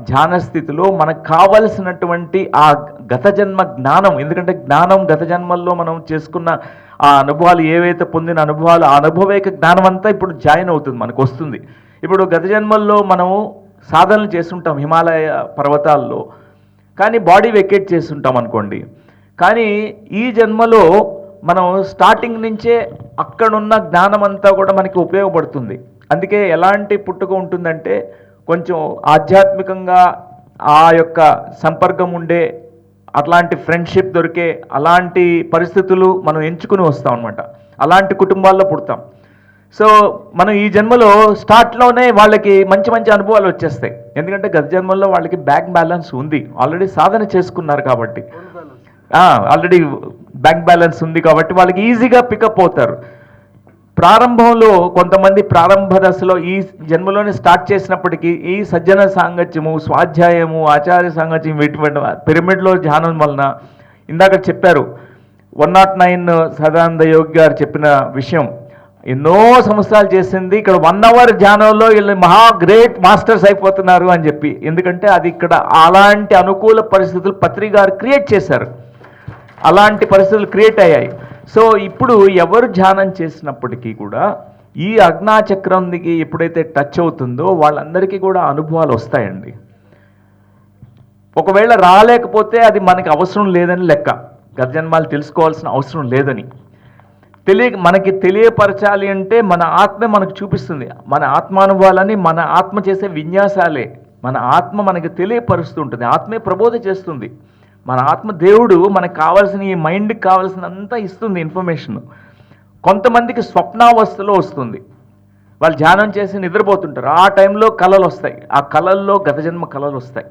Speaker 2: ధ్యాన స్థితిలో మనకు కావలసినటువంటి ఆ గత జన్మ జ్ఞానం, ఎందుకంటే జ్ఞానం గత జన్మల్లో మనం చేసుకున్న ఆ అనుభవాలు, ఏవైతే పొందిన అనుభవాలు, ఆ అనుభవేక జ్ఞానం అంతా ఇప్పుడు జాయిన్ అవుతుంది, మనకు వస్తుంది. ఇప్పుడు గత జన్మల్లో మనము సాధనలు చేస్తుంటాం హిమాలయ పర్వతాల్లో, కానీ బాడీ వెకేట్ చేస్తుంటాం అనుకోండి. కానీ ఈ జన్మలో మనం స్టార్టింగ్ నుంచే అక్కడున్న జ్ఞానం అంతా కూడా మనకి ఉపయోగపడుతుంది. అందుకే ఎలాంటి పుట్టుక ఉంటుందంటే, కొంచెం ఆధ్యాత్మికంగా ఆ యొక్క సంపర్కం ఉండే, అట్లాంటి ఫ్రెండ్షిప్ దొరికే అలాంటి పరిస్థితులు మనం ఎంచుకుని వస్తాం అనమాట. అలాంటి కుటుంబాల్లో పుడతాం. సో మనం ఈ జన్మలో స్టార్ట్లోనే వాళ్ళకి మంచి మంచి అనుభవాలు వచ్చేస్తాయి. ఎందుకంటే గత జన్మల్లో వాళ్ళకి బ్యాంక్ బ్యాలెన్స్ ఉంది, ఆల్రెడీ సాధన చేసుకున్నారు కాబట్టి, ఆల్రెడీ బ్యాంక్ బ్యాలెన్స్ ఉంది కాబట్టి వాళ్ళకి ఈజీగా పికప్ అవుతారు. ప్రారంభంలో కొంతమంది ప్రారంభ దశలో ఈ జన్మలోనే స్టార్ట్ చేసినప్పటికీ ఈ సజ్జన సాంగత్యము, స్వాధ్యాయము, ఆచార్య సాంగత్యం వీటి పిరమిడ్లో ధ్యానం వలన ఇందాక చెప్పారు 109 సదానంద యోగి గారు చెప్పిన విషయం, ఎన్నో సంవత్సరాలు చేసింది ఇక్కడ 1 అవర్ ధ్యానంలో వీళ్ళు మహా గ్రేట్ మాస్టర్స్ అయిపోతున్నారు అని చెప్పి. ఎందుకంటే అది ఇక్కడ అలాంటి అనుకూల పరిస్థితులు పత్రి గారు క్రియేట్ చేశారు, అలాంటి పరిస్థితులు క్రియేట్ అయ్యాయి. సో ఇప్పుడు ఎవరు ధ్యానం చేసినప్పటికీ కూడా ఈ అజ్ఞాచక్రంకి ఎప్పుడైతే టచ్ అవుతుందో వాళ్ళందరికీ కూడా అనుభవాలు వస్తాయండి. ఒకవేళ రాలేకపోతే అది మనకి అవసరం లేదని లెక్క, గత జన్మాలు తెలుసుకోవాల్సిన అవసరం లేదని. మనకి తెలియపరచాలి అంటే మన ఆత్మే మనకు చూపిస్తుంది. మన ఆత్మానుభవాలని మన ఆత్మ చేసే విన్యాసాలే మన ఆత్మ మనకి తెలియపరుస్తుంటుంది, ఆత్మే ప్రబోధ చేస్తుంది. మన ఆత్మ దేవుడు మనకు కావాల్సిన ఈ మైండ్కి కావాల్సినంతా ఇస్తుంది ఇన్ఫర్మేషన్. కొంతమందికి స్వప్నావస్థలో వస్తుంది, వాళ్ళు ధ్యానం చేసి నిద్రపోతుంటారు, ఆ టైంలో కళలు వస్తాయి, ఆ కళల్లో గత జన్మ కళలు వస్తాయి.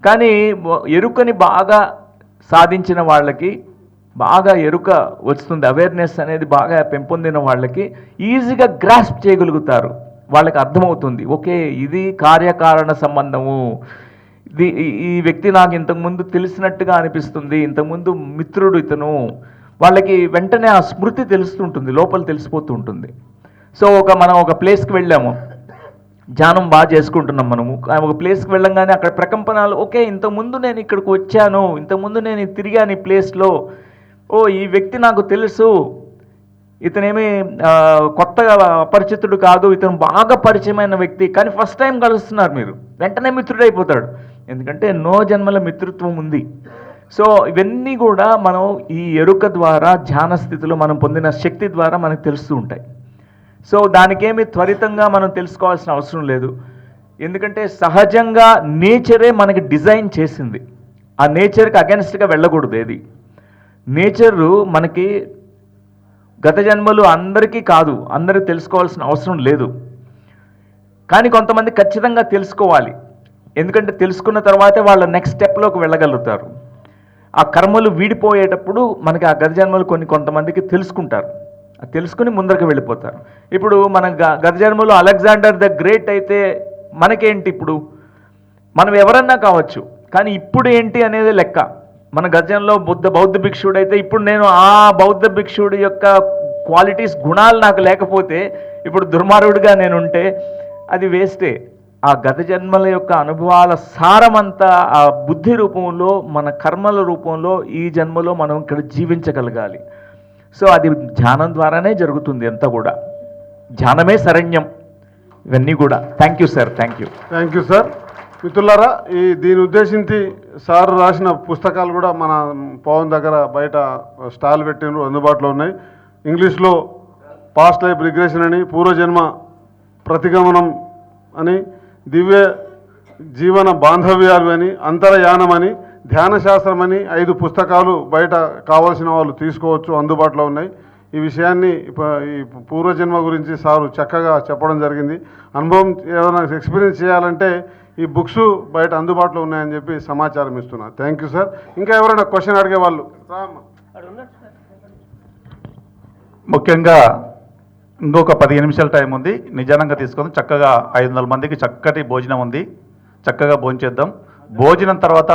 Speaker 2: కానీ ఎరుకని బాగా సాధించిన వాళ్ళకి బాగా ఎరుక వస్తుంది, అవేర్నెస్ అనేది బాగా పెంపొందిన వాళ్ళకి ఈజీగా గ్రాస్ప్ చేయగలుగుతారు. వాళ్ళకి అర్థమవుతుంది, ఓకే ఇది కార్యకారణ సంబంధము, ఈ వ్యక్తి నాకు ఇంతకుముందు తెలిసినట్టుగా అనిపిస్తుంది, ఇంతకుముందు మిత్రుడు ఇతను. వాళ్ళకి వెంటనే ఆ స్మృతి తెలుస్తుంటుంది, లోపల తెలిసిపోతూ ఉంటుంది. సో మనం ఒక ప్లేస్కి వెళ్ళాము, ధ్యానం బాగా చేసుకుంటున్నాం మనము, ఒక ప్లేస్కి వెళ్ళంగానే అక్కడ ప్రకంపనాలు, ఓకే ఇంతకుముందు నేను ఇక్కడికి వచ్చాను, ఇంతకుముందు నేను తిరిగాను ఈ ప్లేస్లో, ఓ ఈ వ్యక్తి నాకు తెలుసు, ఇతనేమి కొత్తగా అపరిచితుడు కాదు, ఇతను బాగా పరిచయమైన వ్యక్తి, కానీ ఫస్ట్ టైం కలుస్తున్నారు మీరు, వెంటనే మిత్రుడైపోతాడు, ఎందుకంటే ఎన్నో జన్మల మిత్రత్వం ఉంది. సో ఇవన్నీ కూడా మనం ఈ ఎరుక ద్వారా ధ్యాన స్థితిలో మనం పొందిన శక్తి ద్వారా మనకు తెలుస్తూ ఉంటాయి. సో దానికేమి త్వరితంగా మనం తెలుసుకోవాల్సిన అవసరం లేదు, ఎందుకంటే సహజంగా నేచరే మనకి డిజైన్ చేసింది, ఆ నేచర్కి అగెన్స్ట్గా వెళ్ళకూడదు ఏది. నేచరు మనకి గత జన్మలు అందరికీ కాదు, అందరూ తెలుసుకోవాల్సిన అవసరం లేదు, కానీ కొంతమంది ఖచ్చితంగా తెలుసుకోవాలి, ఎందుకంటే తెలుసుకున్న తర్వాతే వాళ్ళ నెక్స్ట్ స్టెప్లోకి వెళ్ళగలుగుతారు. ఆ కర్మలు వీడిపోయేటప్పుడు మనకి ఆ గత జన్మలు కొంతమందికి తెలుసుకుంటారు, తెలుసుకుని ముందరికి వెళ్ళిపోతారు. ఇప్పుడు మన గత జన్మలో అలెగ్జాండర్ ద గ్రేట్ అయితే మనకేంటి, ఇప్పుడు మనం ఎవరన్నా కావచ్చు, కానీ ఇప్పుడు ఏంటి అనేది లెక్క. మన గజంలో బౌద్ధ భిక్షుడు అయితే ఇప్పుడు నేను ఆ బౌద్ధ భిక్షుడి యొక్క క్వాలిటీస్ గుణాలు నాకు లేకపోతే ఇప్పుడు దుర్మార్గుడిగా నేను ఉంటే అది వేస్టే. ఆ గత జన్మల యొక్క అనుభవాల సారమంతా ఆ బుద్ధి రూపంలో మన కర్మల రూపంలో ఈ జన్మలో మనం ఇక్కడ జీవించగలగాలి. సో అది ధ్యానం ద్వారానే జరుగుతుంది, అంతా కూడా ధ్యానమే శరణ్యం ఇవన్నీ కూడా. Thank you sir, thank you
Speaker 1: sir. మిత్రులారా, దీని ఉద్దేశించి సార్ రాసిన పుస్తకాలు కూడా మన పవన్ దగ్గర బయట స్టాల్ పెట్టిన అందుబాటులో ఉన్నాయి. ఇంగ్లీష్లో పాస్ట్ లైఫ్ రిగ్రెషన్ అని, పూర్వజన్మ ప్రతిగమనం అని, దివ్య జీవన బాంధవ్యాలు అని, అంతరయానం అని, ధ్యాన శాస్త్రం అని 5 పుస్తకాలు బయట కావాల్సిన వాళ్ళు తీసుకోవచ్చు, అందుబాటులో ఉన్నాయి. ఈ విషయాన్ని ఈ పూర్వజన్మ గురించి సారు చక్కగా చెప్పడం జరిగింది. అనుభవం ఏదైనా ఎక్స్పీరియన్స్ చేయాలంటే ఈ బుక్స్ బయట అందుబాటులో ఉన్నాయని చెప్పి సమాచారం ఇస్తున్నారు. Thank you sir. ఇంకా ఎవరైనా క్వశ్చన్ అడిగే వాళ్ళు?
Speaker 3: ముఖ్యంగా ఇంకొక 15 నిమిషాల టైం ఉంది, నిజానంగా తీసుకొని చక్కగా 500 మందికి చక్కటి భోజనం ఉంది, చక్కగా భోంచేద్దాం. భోజనం తర్వాత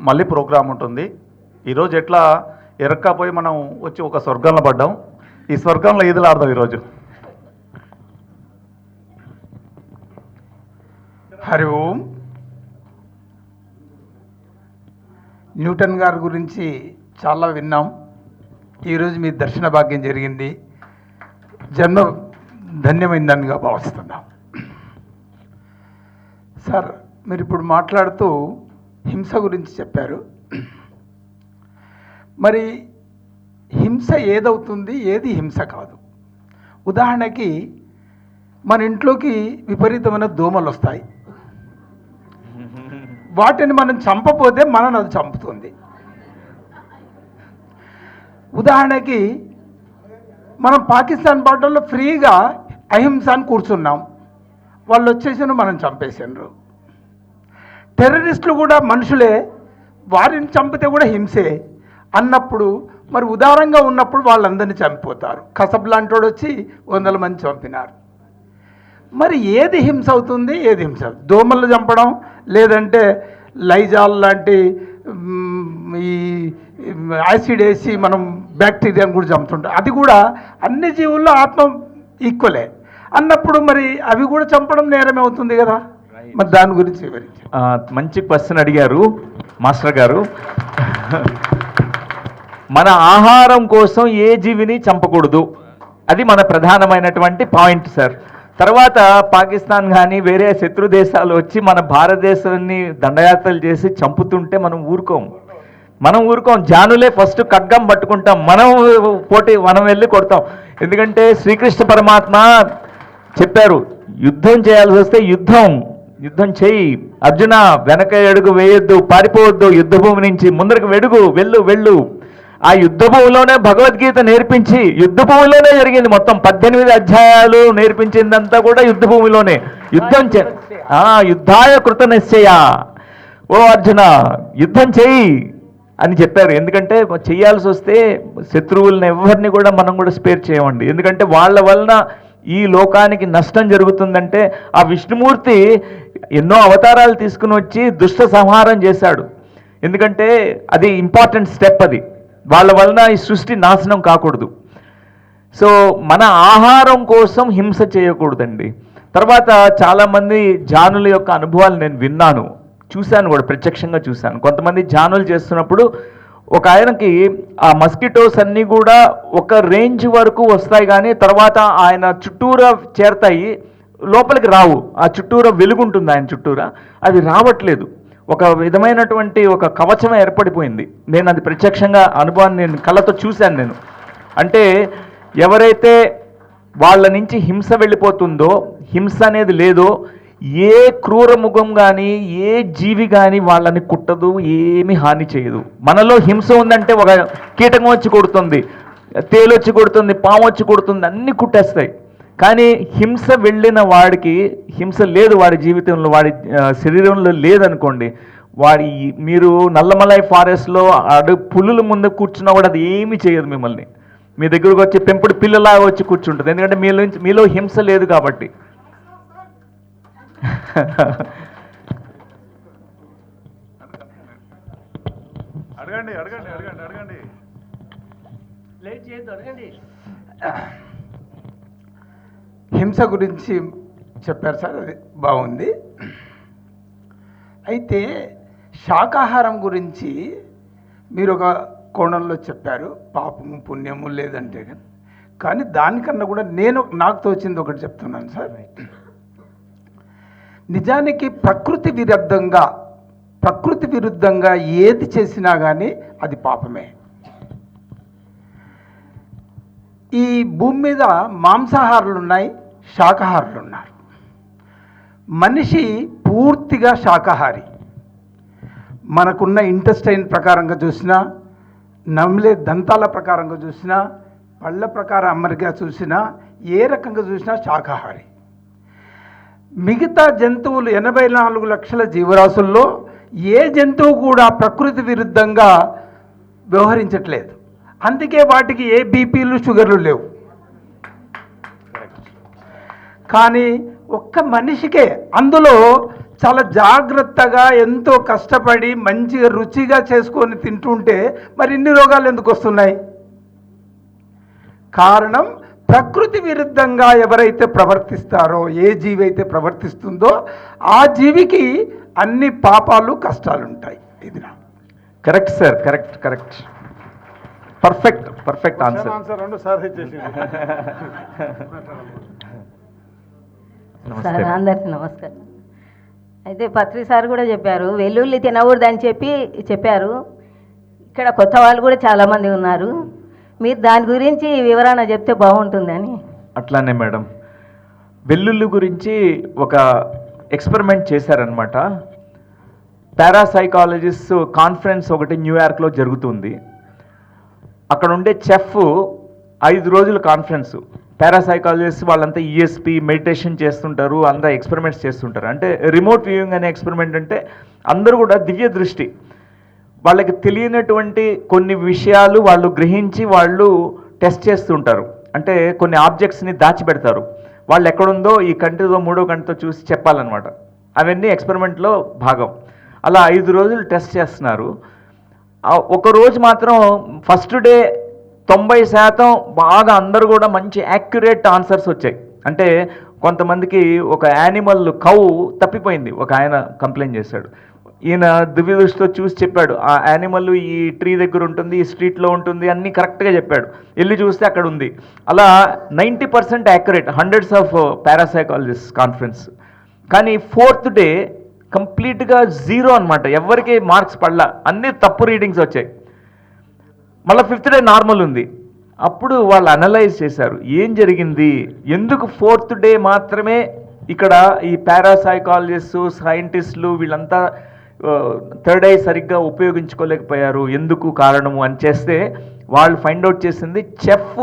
Speaker 3: మళ్ళీ ప్రోగ్రాం ఉంటుంది. ఈరోజు ఎట్లా ఎరక్కపోయి మనం వచ్చి ఒక స్వర్గంలో పడ్డాం, ఈ స్వర్గంలో ఈదులాడదాం ఈరోజు.
Speaker 8: హరి ఓం. న్యూటన్ గారి గురించి చాలా విన్నాం, ఈరోజు మీ దర్శన భాగ్యం జరిగింది, జన్మ ధన్యమైందనిగా భావిస్తున్నాం. సార్, మీరు ఇప్పుడు మాట్లాడుతూ హింస గురించి చెప్పారు. మరి హింస ఏదవుతుంది, ఏది హింస కాదు? ఉదాహరణకి మన ఇంట్లోకి విపరీతమైన దోమలు వస్తాయి, వాటిని మనం చంపపోతే మనని అది చంపుతుంది. ఉదాహరణకి మనం పాకిస్తాన్ బార్డర్లో ఫ్రీగా అహింస అని కూర్చున్నాం, వాళ్ళు వచ్చేసి మనం చంపేసిండ్రు. టెర్రరిస్టులు కూడా మనుషులే, వారిని చంపితే కూడా హింసే అన్నప్పుడు మరి ఉదారంగా ఉన్నప్పుడు వాళ్ళందరినీ చంపిపోతారు. కసబ్ లాంటి వచ్చి 100 మంది చంపినారు. మరి ఏది హింస అవుతుంది, ఏది హింస? దోమలు చంపడం, లేదంటే లైజాల్ లాంటి ఈ యాసిడ్ వేసి మనం బ్యాక్టీరియాని కూడా చంపుతుంటాం. అది కూడా అన్ని జీవుల్లో ఆత్మ ఈక్వలే అన్నప్పుడు మరి అవి కూడా చంపడం నేరమే అవుతుంది కదా. మరి దాని గురించి వివరించి.
Speaker 2: మంచి క్వశ్చన్ అడిగారు మాస్టర్ గారు. మన ఆహారం కోసం ఏ జీవిని చంపకూడదు, అది మన ప్రధానమైనటువంటి పాయింట్ సార్. తర్వాత పాకిస్తాన్ కానీ వేరే శత్రు దేశాలు వచ్చి మన భారతదేశాన్ని దండయాత్రలు చేసి చంపుతుంటే మనం ఊరుకోం. జానులే ఫస్ట్ ఖడ్గం పట్టుకుంటాం, మనం వెళ్ళి కొడతాం. ఎందుకంటే శ్రీకృష్ణ పరమాత్మ చెప్పారు, యుద్ధం చేయాల్సి వస్తే యుద్ధం చేయి అర్జున, వెనక అడుగు వేయొద్దు, పారిపోవద్దు, యుద్ధభూమి నుంచి ముందరకు వెళ్ళు. ఆ యుద్ధభూమిలోనే భగవద్గీత నేర్పించి, యుద్ధభూమిలోనే జరిగింది మొత్తం 18 అధ్యాయాలు నేర్పించిందంతా కూడా యుద్ధభూమిలోనే. యుద్ధాయ కృత నిశ్చయ, ఓ అర్జున యుద్ధం చేయి అని చెప్పారు. ఎందుకంటే చేయాల్సి వస్తే శత్రువులను ఎవరిని కూడా మనం కూడా స్పేర్ చేయమండి. ఎందుకంటే వాళ్ళ వలన ఈ లోకానికి నష్టం జరుగుతుందంటే ఆ విష్ణుమూర్తి ఎన్నో అవతారాలు తీసుకుని వచ్చి దుష్ట సంహారం చేశాడు. ఎందుకంటే అది ఇంపార్టెంట్ స్టెప్, అది వాళ్ళ వలన ఈ సృష్టి నాశనం కాకూడదు. సో మన ఆహారం కోసం హింస చేయకూడదండి. తర్వాత చాలామంది జానుల యొక్క అనుభవాలు నేను విన్నాను, చూశాను కూడా, ప్రత్యక్షంగా చూశాను. కొంతమంది జానులు చేస్తున్నప్పుడు ఒక ఆయనకి ఆ మస్కిటోస్ అన్నీ కూడా ఒక రేంజ్ వరకు వస్తాయి, కానీ తర్వాత ఆయన చుట్టూరా చేరతాయి, లోపలికి రావు. ఆ చుట్టూరా వెలుగుంటుంది, ఆయన చుట్టూరా అవి రావట్లేదు. ఒక విధమైనటువంటి ఒక కవచం ఏర్పడిపోయింది. నేను అది ప్రత్యక్షంగా అనుభవాన్ని నేను కళ్ళతో చూశాను నేను. అంటే ఎవరైతే వాళ్ళ నుంచి హింస వెళ్ళిపోతుందో, హింస అనేది లేదో, ఏ క్రూర ముఖం కానీ ఏ జీవి కానీ వాళ్ళని కుట్టదు, ఏమి హాని చేయదు. మనలో హింస ఉందంటే ఒక కీటకం వచ్చి కొడుతుంది, తేలొచ్చి కొడుతుంది, పాము వచ్చి కొడుతుంది, అన్నీ కుట్టేస్తాయి. కానీ హింస వెళ్ళిన వాడికి హింస లేదు, వాడి జీవితంలో, వాడి శరీరంలో లేదనుకోండి, మీరు నల్లమలై ఫారెస్ట్లో పులుల ముందు కూర్చున్నా కూడా అది ఏమీ చేయదు మిమ్మల్ని. మీ దగ్గరకు వచ్చి పెంపుడు పిల్లలాగా వచ్చి కూర్చుంటుంది. ఎందుకంటే మీలో హింస లేదు కాబట్టి.
Speaker 3: అడగండి.
Speaker 4: లేట్ చేయొద్దు, అడగండి.
Speaker 8: హింస గురించి చెప్పారు సార్, అది బాగుంది. అయితే శాకాహారం గురించి మీరు ఒక కోణంలో చెప్పారు, పాపము పుణ్యము లేదంటే. కానీ దానికన్నా కూడా నాకు తోచింది ఒకటి చెప్తున్నాను సార్. నిజానికి ప్రకృతి విరుద్ధంగా ఏది చేసినా కానీ అది పాపమే. ఈ భూమి మీద మాంసాహారులు ఉన్నాయి, శాకాహారులు ఉన్నారు. మనిషి పూర్తిగా శాకాహారి. మనకున్న ఇంటెస్టైన్ ప్రకారంగా చూసినా, నమిలే దంతాల ప్రకారంగా చూసినా, పళ్ళ ప్రకారం అమరిగా చూసినా, ఏ రకంగా చూసినా శాకాహారి. మిగతా జంతువులు 84 లక్షల జీవరాశుల్లో ఏ జంతువు కూడా ప్రకృతి విరుద్ధంగా వ్యవహరించట్లేదు. అందుకే వాటికి ఏ బీపీలు షుగర్లు లేవు. కానీ ఒక్క మనిషికే అందులో చాలా జాగ్రత్తగా ఎంతో కష్టపడి మంచిగా రుచిగా చేసుకొని తింటుంటే మరి ఇన్ని రోగాలు ఎందుకు వస్తున్నాయి? కారణం ప్రకృతి విరుద్ధంగా ఎవరైతే ప్రవర్తిస్తారో, ఏ జీవి అయితే ప్రవర్తిస్తుందో ఆ జీవికి అన్ని పాపాలు కష్టాలు ఉంటాయి. ఇది
Speaker 2: correct sir, correct. Perfect answer.
Speaker 9: Sir అందరికీ నమస్కారం. అయితే పత్రి సార్ కూడా చెప్పారు వెల్లుల్లి తినకూడదు అని చెప్పారు. ఇక్కడ కొత్త వాళ్ళు కూడా చాలామంది ఉన్నారు. మీరు దాని గురించి వివరణ చెప్తే బాగుంటుందని.
Speaker 2: అట్లానే మేడం, వెల్లుల్లి గురించి ఒక ఎక్స్పెరిమెంట్ చేశారనమాట. పారాసైకాలజిస్ట్ కాన్ఫరెన్స్ ఒకటి న్యూయార్క్లో జరుగుతుంది. అక్కడ ఉండే చెఫ్ 5 రోజుల కాన్ఫరెన్స్. పారాసైకాలజిస్ట్ వాళ్ళంతా ఈఎస్పి మెడిటేషన్ చేస్తుంటారు, అంతా ఎక్స్పెరిమెంట్స్ చేస్తుంటారు. అంటే రిమోట్ వ్యూయింగ్ అనే ఎక్స్పెరిమెంట్ అంటే అందరూ కూడా దివ్య దృష్టి, వాళ్ళకి తెలియనటువంటి కొన్ని విషయాలు వాళ్ళు గ్రహించి వాళ్ళు టెస్ట్ చేస్తుంటారు. అంటే కొన్ని ఆబ్జెక్ట్స్ని దాచిపెడతారు. వాళ్ళు ఎక్కడుందో ఈ కంటితో మూడో కంటితో చూసి చెప్పాలన్నమాట. అవన్నీ ఎక్స్పెరిమెంట్లో భాగం. అలా 5 రోజులు టెస్ట్ చేస్తున్నారు. ఒక రోజు మాత్రం ఫస్ట్ డే 90% బాగా అందరూ కూడా మంచి యాక్యురేట్ ఆన్సర్స్ వచ్చాయి. అంటే కొంతమందికి ఒక యానిమల్ కౌ తప్పిపోయింది, ఒక ఆయన కంప్లైంట్ చేశాడు. ఈయన దివ్య దృష్టితో చూసి చెప్పాడు, ఆ యానిమల్ ఈ ట్రీ దగ్గర ఉంటుంది, ఈ స్ట్రీట్లో ఉంటుంది, అన్నీ కరెక్ట్గా చెప్పాడు. వెళ్ళి చూస్తే అక్కడ ఉంది. అలా 90% యాక్యురేట్, హండ్రెడ్స్ ఆఫ్ పారాసైకాలజిస్ట్ కాన్ఫరెన్స్. కానీ 4th డే కంప్లీట్గా 0 అనమాట. ఎవరికి మార్క్స్ పడలా, అన్నీ తప్పు రీడింగ్స్ వచ్చాయి. మళ్ళీ 5th డే నార్మల్ ఉంది. అప్పుడు వాళ్ళు అనలైజ్ చేశారు ఏం జరిగింది, ఎందుకు 4th డే మాత్రమే ఇక్కడ ఈ పారాసైకాలజిస్టు సైంటిస్టులు వీళ్ళంతా 3rd ఐ సరిగ్గా ఉపయోగించుకోలేకపోయారు, ఎందుకు కారణము అని చేస్తే వాళ్ళు ఫైండ్ అవుట్ చేసింది చెఫ్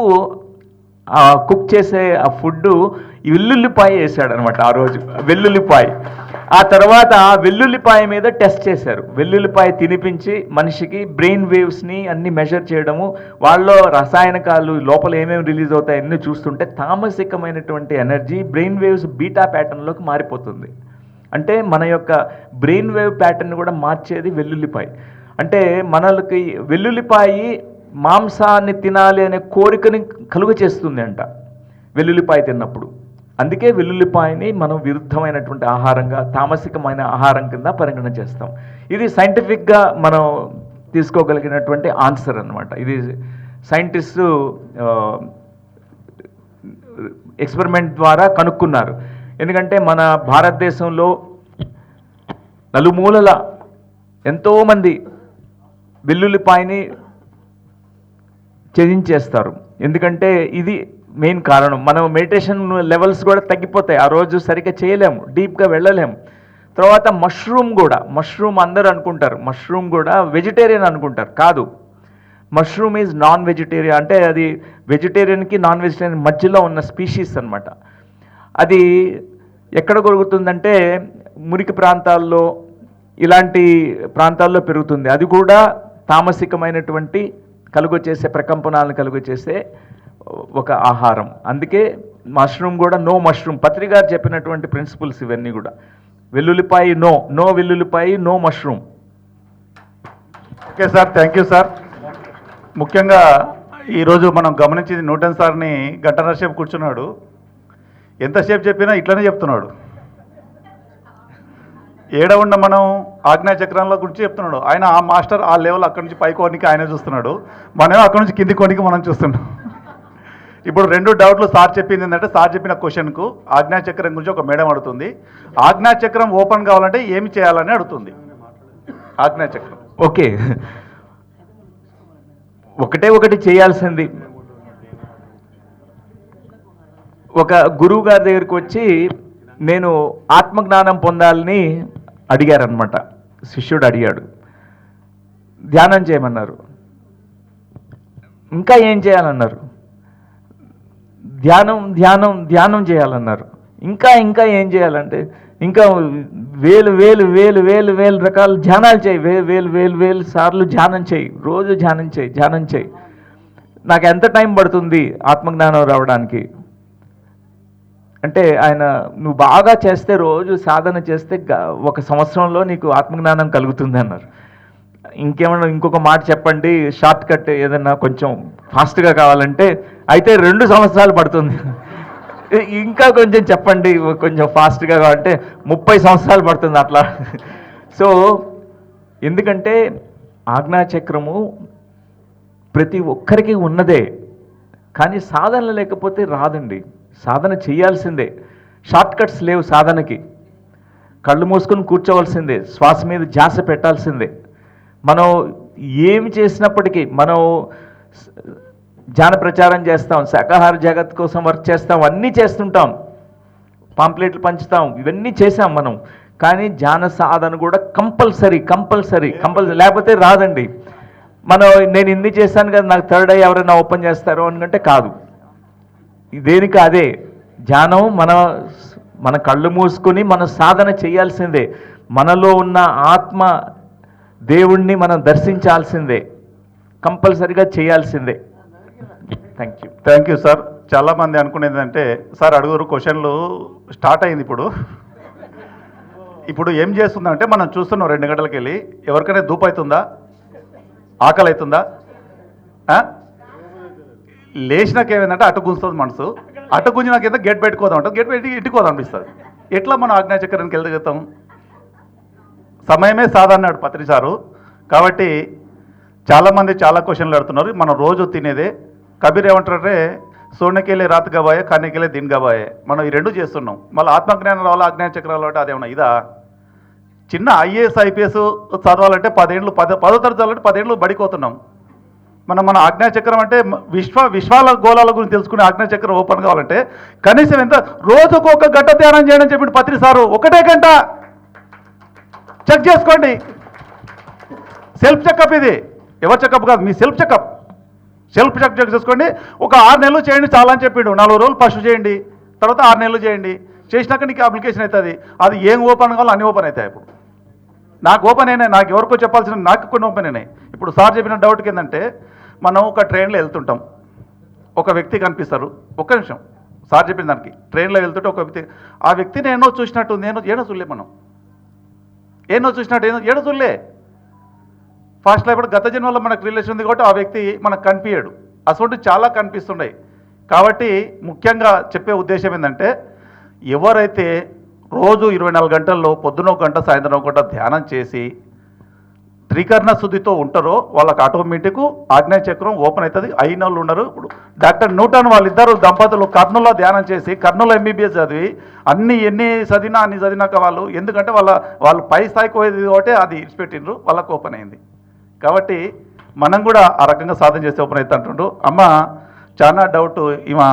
Speaker 2: కుక్ చేసే ఆ ఫుడ్ వెల్లుల్లిపాయ వేసాడు అనమాట ఆ రోజు, వెల్లుల్లిపాయ. ఆ తర్వాత వెల్లుల్లిపాయ మీద టెస్ట్ చేశారు. వెల్లుల్లిపాయ తినిపించి మనిషికి బ్రెయిన్ వేవ్స్ని అన్ని మెజర్ చేయడము, వాళ్ళలో రసాయనకాలు లోపల ఏమేమి రిలీజ్ అవుతాయి అన్నీ చూస్తుంటే తామసికమైనటువంటి ఎనర్జీ బ్రెయిన్ వేవ్స్ బీటా ప్యాటర్న్లోకి మారిపోతుంది. అంటే మన యొక్క బ్రెయిన్ వేవ్ ప్యాటర్న్ కూడా మార్చేది వెల్లుల్లిపాయ. అంటే మనకి వెల్లుల్లిపాయ మాంసాన్ని తినాలి అనే కోరికని కలుగ చేస్తుంది అంట వెల్లుల్లిపాయ తిన్నప్పుడు. అందుకే వెల్లుల్లిపాయని మనం విరుద్ధమైనటువంటి ఆహారంగా, తామసికమైన ఆహారం కింద పరిగణన చేస్తాం. ఇది సైంటిఫిక్గా మనం తీసుకోగలిగినటువంటి ఆన్సర్ అన్నమాట. ఇది సైంటిస్టు ఎక్స్పెరిమెంట్ ద్వారా కనుక్కున్నారు. ఎందుకంటే మన భారతదేశంలో నలుమూలల ఎంతోమంది వెల్లుల్లిపాయని త్యజించేస్తారు. ఎందుకంటే ఇది మెయిన్ కారణం. మనం మెడిటేషన్ లెవెల్స్ కూడా తగ్గిపోతాయి, ఆ రోజు సరిగ్గా చేయలేము, డీప్గా వెళ్ళలేము. తర్వాత మష్రూమ్ అందరూ అనుకుంటారు మష్రూమ్ కూడా వెజిటేరియన్ అనుకుంటారు. కాదు, మష్రూమ్ ఈజ్ నాన్ వెజిటేరియన్. అంటే అది వెజిటేరియన్కి నాన్ వెజిటేరియన్ మధ్యలో ఉన్న స్పీషీస్ అన్నమాట. అది ఎక్కడ దొరుకుతుందంటే మురికి ప్రాంతాల్లో, ఇలాంటి ప్రాంతాల్లో పెరుగుతుంది. అది కూడా తామసికమైనటువంటి కలుగొచ్చేసే ప్రకంపనాలను కలుగొచ్చేసే ఒక ఆహారం. అందుకే మష్రూమ్ కూడా నో మష్రూమ్. పత్రి గారు చెప్పినటువంటి ప్రిన్సిపల్స్ ఇవన్నీ కూడా. వెల్లుల్లిపాయ నో వెల్లుల్లిపాయ, no mushroom.
Speaker 3: Okay sir, thank you sir. ముఖ్యంగా ఈరోజు మనం గమనించింది న్యూటన్ సార్ని గంటన్నర సేపు కూర్చున్నాడు, ఎంతసేపు చెప్పినా ఇట్లనే చెప్తున్నాడు. ఏడ ఉన్న మనం ఆజ్ఞాయ చక్రాల గురించి చెప్తున్నాడు ఆయన. ఆ మాస్టర్ ఆ లెవెల్ అక్కడి నుంచి పై కోనికి ఆయన చూస్తున్నాడు, మనం అక్కడి నుంచి కింది కోనికి మనం చూస్తున్నాం. ఇప్పుడు 2 డౌట్లు సార్ చెప్పింది ఏంటంటే, సార్ చెప్పిన క్వశ్చన్కు ఆజ్ఞాయ చక్రం గురించి ఒక మేడం అడుగుతుంది. ఆజ్ఞాయ చక్రం ఓపెన్ కావాలంటే ఏమి చేయాలని అడుగుతుంది ఆజ్ఞాయ చక్రం.
Speaker 2: ఓకే, ఒకటి చేయాల్సింది. ఒక గురువు గారి దగ్గరికి వచ్చి నేను ఆత్మజ్ఞానం పొందాలని అడిగారనమాట. శిష్యుడు అడిగాడు, ధ్యానం చేయమన్నారు. ఇంకా ఏం చేయాలన్నారు? ధ్యానం చేయాలన్నారు. ఇంకా ఏం చేయాలంటే, ఇంకా వేలు రకాల ధ్యానాలు చేయి, వేలు సార్లు ధ్యానం చేయి, రోజు ధ్యానం చేయి. నాకు ఎంత టైం పడుతుంది ఆత్మజ్ఞానం రావడానికి అంటే, ఆయన నువ్వు బాగా చేస్తే, రోజు సాధన చేస్తే 1 సంవత్సరంలో నీకు ఆత్మజ్ఞానం కలుగుతుంది అన్నారు. ఇంకేమన్నా ఇంకొక మాట చెప్పండి, షార్ట్ కట్ ఏదన్నా కొంచెం ఫాస్ట్గా కావాలంటే, అయితే 2 సంవత్సరాలు పడుతుంది. ఇంకా కొంచెం చెప్పండి కొంచెం ఫాస్ట్గా కావాలంటే 30 సంవత్సరాలు పడుతుంది అట్లా. సో ఎందుకంటే ఆజ్ఞాచక్రము ప్రతి ఒక్కరికి ఉన్నదే, కానీ సాధన లేకపోతే రాదండి. సాధన చేయాల్సిందే. షార్ట్ కట్స్ లేవు సాధనకి. కళ్ళు మూసుకొని కూర్చోవలసిందే, శ్వాస మీద ధ్యాస పెట్టాల్సిందే. మనం ఏమి చేసినప్పటికీ, మనం ధ్యాన ప్రచారం చేస్తాం, శాకాహార జగత్ కోసం వర్క్ చేస్తాం, అన్నీ చేస్తుంటాం, పాంప్లెట్లు పంచుతాం, ఇవన్నీ చేసాం మనం. కానీ ధ్యాన సాధన కూడా కంపల్సరీ, లేకపోతే రాదండి. నేను ఇన్ని చేశాను కదా, నాకు 3rd ఐ ఎవరైనా ఓపెన్ చేస్తారో అనుకుంటే కాదు. దేనికి అదే ధ్యానం. మన కళ్ళు మూసుకొని మన సాధన చేయాల్సిందే. మనలో ఉన్న ఆత్మ దేవుణ్ణి మనం దర్శించాల్సిందే, కంపల్సరిగా చేయాల్సిందే. Thank you
Speaker 3: sir. చాలామంది అనుకునేది అంటే సార్ అడుగురు క్వశ్చన్లు స్టార్ట్ అయింది. ఇప్పుడు ఏం చేస్తుందంటే మనం చూస్తున్నాం 2 గంటలకు వెళ్ళి ఎవరికైనా దూపు అవుతుందా, ఆకలి అవుతుందా? లేచినాక ఏమైందంటే అటు గుంజుతుంది మనసు, అటు గుంజినాక గేట్ పెట్టుకోదాం ఉంటుంది, గేట్ పెట్టి ఇంటికి పోదాం అనిపిస్తుంది. ఎట్లా మనం ఆజ్ఞాచక్రానికి వెళ్ళగలుగుతాం? సమయమే సాధారణాడు పత్రి సారు. కాబట్టి చాలామంది చాలా క్వశ్చన్లు అడుగుతున్నారు. మనం రోజు తినేదే కబీర్ ఏమంటారంటే సోనకెళ్ళే రాత్ గబాయే కానేకెళ్ళే దిన్ గబాయే. మనం ఈ 2 చేస్తున్నాం. మళ్ళీ ఆత్మజ్ఞానం రావాలి, అజ్ఞాన చక్రాలు అంటే అదేమన్నా ఇదా? చిన్న ఐఏఎస్ ఐపీఎస్ చదవాలంటే 10 ఏళ్ళు, 10వ తరగతి చదవాలంటే 10 ఏళ్ళు బడిపోతున్నాం. మన ఆజ్ఞాచక్రం అంటే విశ్వాల గోళాల గురించి తెలుసుకునే ఆజ్ఞాచక్రం ఓపెన్ కావాలంటే కనీసం ఎంత రోజుకు 1 గంట ధ్యానం చేయడం చెప్పి పత్రి సారు. 1 గంట చెక్ చేసుకోండి. సెల్ఫ్ చెకప్ ఇది, ఎవరు చెకప్ కాదు, మీ సెల్ఫ్ చెకప్. సెల్ఫ్ చెక్ చేసుకోండి. ఒక 6 నెలలు చేయండి చాలా అని చెప్పిండు. 4 రోజులు ఫస్ట్ చేయండి, తర్వాత 6 నెలలు చేయండి. చేసినాక నీకు అప్లికేషన్ అవుతుంది. అది ఏం ఓపెన్ కావాలో అన్ని ఓపెన్ అవుతాయి. ఇప్పుడు నాకు ఓపెన్ అయినాయి, నాకు ఎవరికో చెప్పాల్సిన నాకు కొన్ని ఓపెన్ అయినాయి. ఇప్పుడు సార్ చెప్పిన డౌట్కి ఏంటంటే మనం ఒక ట్రైన్లో వెళ్తుంటాం, ఒక వ్యక్తి కనిపిస్తారు. ఒక్క నిమిషం, సార్ చెప్పిన దానికి ట్రైన్లో వెళ్తుంటే ఒక వ్యక్తి, ఆ వ్యక్తిని ఏనో చూసినట్టు ఏనో చూడలే, మనం ఏనో చూసినట్టు ఏనో చూడలే. ఫాస్ట్ ఇప్పుడు గత జన్మలో మనకు రిలేషన్ ఉంది కాబట్టి ఆ వ్యక్తి మనకు కనిపించాడు. అసలు చాలా కనిపిస్తున్నాయి. కాబట్టి ముఖ్యంగా చెప్పే ఉద్దేశం ఏంటంటే ఎవరైతే రోజు 24 గంటల్లో పొద్దున 1 గంట సాయంత్రం 1 గంట ధ్యానం చేసి త్రికరణ శుద్ధితో ఉంటారో వాళ్ళకి ఆటోమేటిక్ ఆజ్ఞాయ చక్రం ఓపెన్ అవుతుంది. అయిన వాళ్ళు ఉన్నారు. ఇప్పుడు డాక్టర్ న్యూటన్ వాళ్ళిద్దరు దంపతులు కర్నూలులో ధ్యానం చేసి కర్నూలు ఎంబీబీఎస్ చదివి ఎన్ని చదివినాక వాళ్ళు, ఎందుకంటే వాళ్ళు పై స్థాయికి పోయేది కాబట్టి అది ఇడిచిపెట్టిండ్రు, వాళ్ళకు ఓపెన్ అయింది. కాబట్టి మనం కూడా ఆ రకంగా సాధన చేస్తే ఓపెన్ అవుతుంది అంటుండ్రు. అమ్మ చాలా డౌట్, ఈమె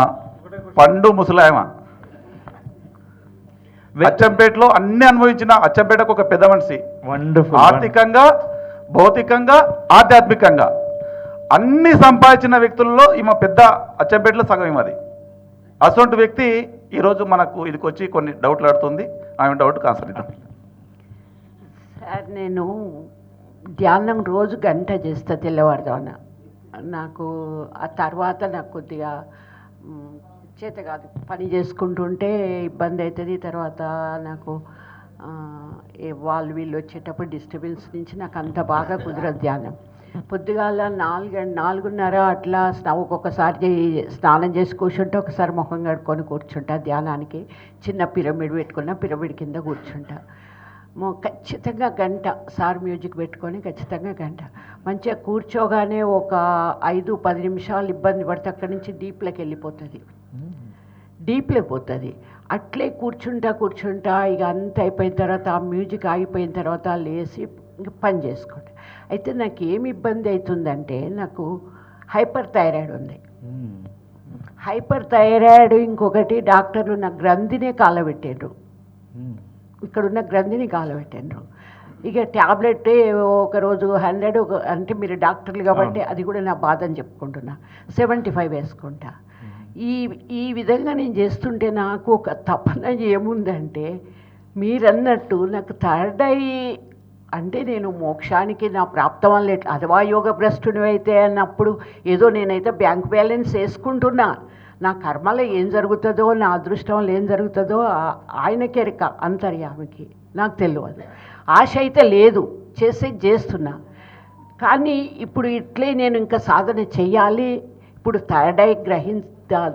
Speaker 3: పండు ముసలాయమ అచ్చంపేటలో అన్ని అనుభవించిన, అచ్చంపేటకు ఒక పెద్ద మనిషి, ఆర్థికంగా భౌతికంగా ఆధ్యాత్మికంగా అన్ని సంపాదించిన వ్యక్తుల్లో ఈమె పెద్ద అచ్చంపేటలో సగం ఈమెది. అటువంటి వ్యక్తి ఈరోజు మనకు ఇదికి వచ్చి కొన్ని డౌట్లు అడుగుతుంది. ఆమె డౌట్ ఆన్సర్ ఇద్దాం.
Speaker 10: సార్, నేను ధ్యానం రోజు 1 గంట చేస్తా తెల్లవారుదాన. నాకు ఆ తర్వాత నాకు కొద్దిగా చేత కాదు, పని చేసుకుంటుంటే ఇబ్బంది అవుతుంది. తర్వాత నాకు వాళ్ళు వీళ్ళు వచ్చేటప్పుడు డిస్టర్బెన్స్ నుంచి నాకు అంత బాగా కుదరదు ధ్యానం. పొద్దుగాల 4:30 అట్లా ఒక్కొక్కసారి స్నానం చేసి కూర్చుంటా, ఒకసారి ముఖం కడుక్కొని కూర్చుంటా ధ్యానానికి. చిన్న పిరమిడ్ పెట్టుకున్న పిరమిడ్ కింద కూర్చుంటా. ఖచ్చితంగా 1 గంట సార్ మ్యూజిక్ పెట్టుకొని ఖచ్చితంగా 1 గంట మంచిగా కూర్చోగానే ఒక 5-10 నిమిషాలు ఇబ్బంది పడితే అక్కడి నుంచి డీప్లోకి వెళ్ళిపోతుంది, డీప్లోకి పోతుంది. అట్లే కూర్చుంటా ఇక అంత అయిపోయిన తర్వాత ఆ మ్యూజిక్ ఆగిపోయిన తర్వాత లేచి ఇంక పని చేసుకోండి. అయితే నాకు ఏమి ఇబ్బంది అవుతుందంటే నాకు హైపర్ థైరాయిడ్ ఉంది. హైపర్ థైరాయిడ్ ఇంకొకటి డాక్టర్లు నా గ్రంథినే కాలబెట్టారు, ఇక్కడున్న గ్రంథిని కాలబెట్టారు. ఇక ట్యాబ్లెట్ ఒకరోజు 100 అంటే మీరు డాక్టర్లు కాబట్టి అది కూడా నా బాధ అని చెప్పుకుంటున్నా. 75 వేసుకుంటా. ఈ విధంగా నేను చేస్తుంటే నాకు ఒక తపన ఏముందంటే మీరన్నట్టు నాకు థర్డ్ ఐ అంటే నేను మోక్షానికి నా ప్రాప్తం వల్ల అథవా యోగ భ్రష్టుని అయితే అన్నప్పుడు ఏదో నేనైతే బ్యాంక్ బ్యాలెన్స్ వేసుకుంటున్నా. నా కర్మలో ఏం జరుగుతుందో, నా అదృష్టంలో ఏం జరుగుతుందో ఆయనకెరక, అంతర్యామికి, నాకు తెలియదు. ఆశ అయితే లేదు, చేస్తున్నా. కానీ ఇప్పుడు ఇట్లే నేను ఇంకా సాధన చెయ్యాలి, ఇప్పుడు థర్డ్ ఐ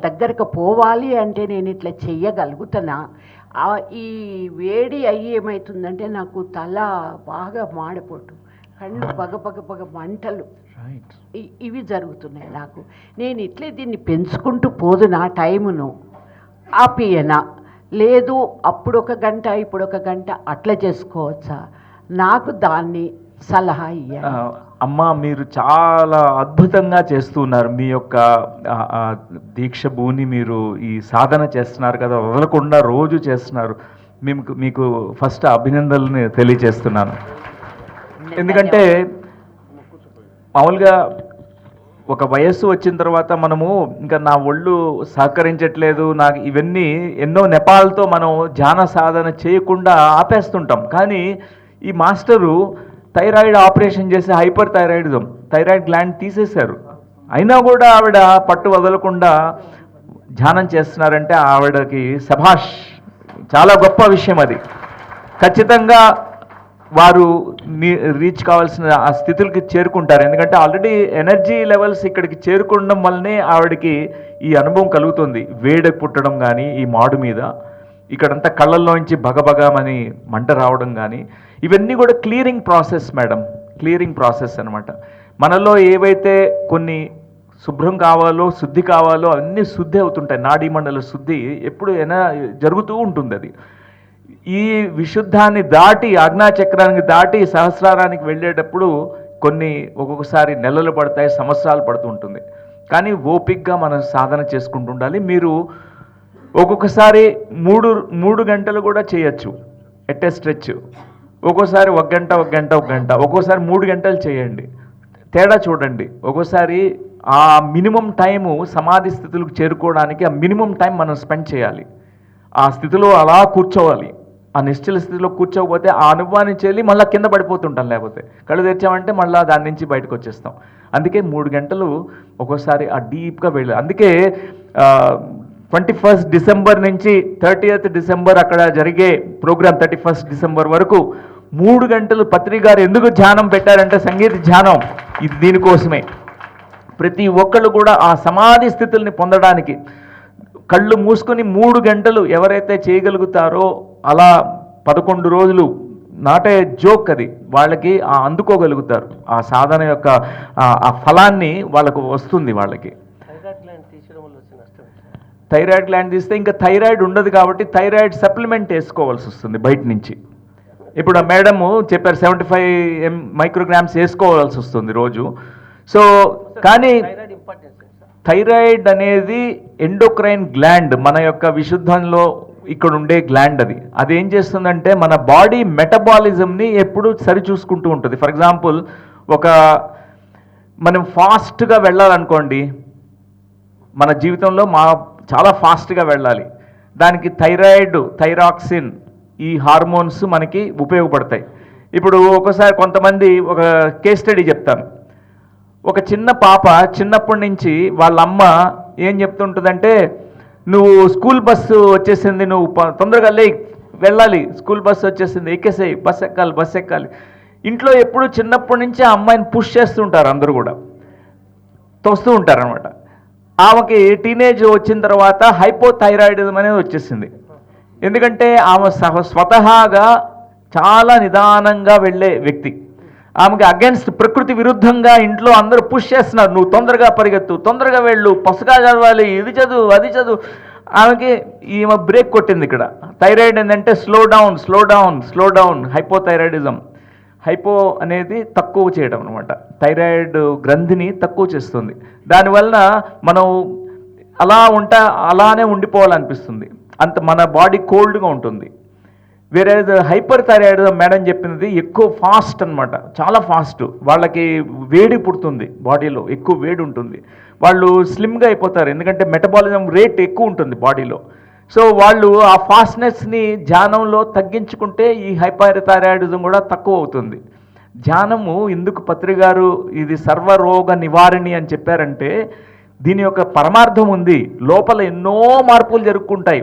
Speaker 10: దగ్గరకు పోవాలి అంటే నేను ఇట్లా చెయ్యగలుగుతున్నా. ఈ వేడి అయ్యి ఏమవుతుందంటే నాకు తల బాగా మాడిపోటు, కళ్ళు పగ మంటలు, ఇవి జరుగుతున్నాయి నాకు. నేను ఇట్లే దీన్ని పెంచుకుంటూ పోదు నా టైమును ఆపియనా, లేదు అప్పుడు 1 గంట ఇప్పుడు 1 గంట అట్లా చేసుకోవచ్చా? నాకు దాన్ని సలహా ఇయ్యాలి.
Speaker 2: అమ్మ, మీరు చాలా అద్భుతంగా చేస్తున్నారు. మీ యొక్క దీక్ష భూని మీరు ఈ సాధన చేస్తున్నారు కదా, వదలకుండా రోజు చేస్తున్నారు. మీకు ఫస్ట్ అభినందనలు తెలియజేస్తున్నాను. ఎందుకంటే మామూలుగా ఒక వయస్సు వచ్చిన తర్వాత మనము ఇంకా నా ఒళ్ళు సహకరించట్లేదు, నాకు ఇవన్నీ ఎన్నో నెపాలతో మనం ధ్యాన సాధన చేయకుండా ఆపేస్తుంటాం. కానీ ఈ మాస్టరు థైరాయిడ్ ఆపరేషన్ చేసి హైపర్ థైరాయిడిజం, థైరాయిడ్ గ్లాండ్ తీసేశారు. అయినా కూడా ఆవిడ పట్టు వదలకుండా ధ్యానం చేస్తున్నారంటే ఆవిడకి సభాష్, చాలా గొప్ప విషయం అది. ఖచ్చితంగా వారు రీచ్ కావాల్సిన ఆ స్థితులకి చేరుకుంటారు. ఎందుకంటే ఆల్రెడీ ఎనర్జీ లెవెల్స్ ఇక్కడికి చేరుకోవడం వల్లనే ఆవిడకి ఈ అనుభవం కలుగుతుంది. వేడి పుట్టడం కానీ ఈ మాడు మీద, ఇక్కడంతా కళ్ళల్లోంచి బగబగమని మంట రావడం కానీ, ఇవన్నీ కూడా clearing process madam, clearing process అనమాట. మనలో ఏవైతే కొన్ని శుభ్రం కావాలో, శుద్ధి కావాలో అన్నీ శుద్ధి అవుతుంటాయి. నాడీ మండల శుద్ధి ఎప్పుడు జరుగుతూ ఉంటుంది. అది ఈ విశుద్ధాన్ని దాటి, ఆజ్ఞాచక్రానికి దాటి సహస్రారానికి వెళ్ళేటప్పుడు కొన్ని ఒక్కొక్కసారి నెలలు పడతాయి, సంవత్సరాలు పడుతూ ఉంటుంది. కానీ ఓపిక్గా మనం సాధన చేసుకుంటూ ఉండాలి. మీరు ఒక్కొక్కసారి మూడు గంటలు కూడా చేయొచ్చు ఎట్ ఏ స్ట్రెచ్. ఒక్కోసారి ఒక గంట, ఒక్కోసారి 3 గంటలు చేయండి. తేడా చూడండి. ఒక్కోసారి ఆ మినిమం టైము సమాధి స్థితులకు చేరుకోవడానికి ఆ మినిమం టైం మనం స్పెండ్ చేయాలి. ఆ స్థితిలో అలా కూర్చోవాలి. ఆ నిశ్చల స్థితిలో కూర్చోకపోతే ఆ అనుభవాన్ని చెల్లి మళ్ళీ కింద పడిపోతుంటాం. లేకపోతే కళ్ళు తెచ్చామంటే మళ్ళీ దాని నుంచి బయటకు వచ్చేస్తాం. అందుకే 3 గంటలు ఒక్కోసారి ఆ డీప్గా వెళ్ళాలి. అందుకే 21 డిసెంబర్ నుంచి 30th డిసెంబర్ అక్కడ జరిగే ప్రోగ్రామ్ 31 డిసెంబర్ వరకు 3 గంటలు పత్రి గారు ఎందుకు ధ్యానం పెట్టారంటే సంగీత ధ్యానం ఇది దీనికోసమే. ప్రతి ఒక్కళ్ళు కూడా ఆ సమాధి స్థితుల్ని పొందడానికి కళ్ళు మూసుకొని 3 గంటలు ఎవరైతే చేయగలుగుతారో అలా 11 రోజులు, నాట్ ఏ జోక్ అది, వాళ్ళకి అందుకోగలుగుతారు. ఆ సాధన యొక్క ఆ ఫలాన్ని వాళ్ళకు వస్తుంది. వాళ్ళకి థైరాయిడ్ గ్లాండ్ తీస్తే ఇంకా థైరాయిడ్ ఉండదు కాబట్టి థైరాయిడ్ సప్లిమెంట్ వేసుకోవాల్సి వస్తుంది బయట నుంచి. ఇప్పుడు ఆ మేడము చెప్పారు 75 మైక్రోగ్రామ్స్ వేసుకోవాల్సి వస్తుంది రోజు. సో కానీ థైరాయిడ్ అనేది ఎండోక్రైన్ గ్లాండ్, మన యొక్క విశుద్ధంలో ఇక్కడ ఉండే గ్లాండ్. అది ఏం చేస్తుందంటే మన బాడీ మెటబాలిజంని ఎప్పుడు సరిచూసుకుంటూ ఉంటుంది. ఫర్ ఎగ్జాంపుల్ మనం ఫాస్ట్గా వెళ్ళాలనుకోండి, మన జీవితంలో చాలా ఫాస్ట్గా వెళ్ళాలి. దానికి థైరాక్సిన్ ఈ హార్మోన్స్ మనకి ఉపయోగపడతాయి. ఇప్పుడు ఒకసారి కొంతమంది ఒక కేస్ స్టడీ చెప్తాను. ఒక చిన్న పాప చిన్నప్పటి నుంచి వాళ్ళ అమ్మ ఏం చెప్తుంటుందంటే, నువ్వు స్కూల్ బస్సు వచ్చేసింది, నువ్వు తొందరగా వెళ్ళాలి, స్కూల్ బస్సు వచ్చేసింది, ఎక్కేసేయి, బస్ ఎక్కాలి. ఇంట్లో ఎప్పుడు చిన్నప్పటి నుంచి ఆ అమ్మాయిని పుష్ చేస్తుంటారు, అందరూ కూడా తోస్తూ ఉంటారు అనమాట. ఆమెకి టీనేజ్ వచ్చిన తర్వాత హైపోథైరాయిడిజం అనేది వచ్చేసింది. ఎందుకంటే ఆమె స్వతహాగా చాలా నిదానంగా వెళ్ళే వ్యక్తి. ఆమెకి అగెన్స్ట్, ప్రకృతి విరుద్ధంగా ఇంట్లో అందరూ పుష్ చేస్తున్నారు, నువ్వు తొందరగా పరిగెత్తు, తొందరగా వెళ్ళు, పసుగా చదవాలి, ఇది చదువు, అది చదువు. ఆమెకి ఈమె బ్రేక్ కొట్టింది ఇక్కడ. థైరాయిడ్ ఏంటంటే స్లో డౌన్, హైపోథైరాయిడిజం. హైపో అనేది తక్కువ చేయడం అనమాట, థైరాయిడ్ గ్రంథిని తక్కువ చేస్తుంది. దానివల్ల మనం అలానే ఉండిపోవాలనిపిస్తుంది, మన బాడీ కోల్డ్గా ఉంటుంది. వేరే హైపర్ థైరాయిడ్ మేడం చెప్పింది ఎక్కువ ఫాస్ట్ అనమాట, చాలా ఫాస్ట్. వాళ్ళకి వేడి పుడుతుంది, బాడీలో ఎక్కువ వేడి ఉంటుంది, వాళ్ళు స్లిమ్గా అయిపోతారు. ఎందుకంటే మెటబాలిజం రేట్ ఎక్కువ ఉంటుంది బాడీలో. సో వాళ్ళు ఆ ఫాస్ట్నెస్ని ధ్యానంలో తగ్గించుకుంటే ఈ హైపర్ థైరాయిడిజం కూడా తక్కువ అవుతుంది. ధ్యానము ఎందుకు పత్రి గారు ఇది సర్వరోగ నివారణి అని చెప్పారంటే, దీని యొక్క పరమార్థం ఉంది. లోపల ఎన్నో మార్పులు జరుగుతుంటాయి.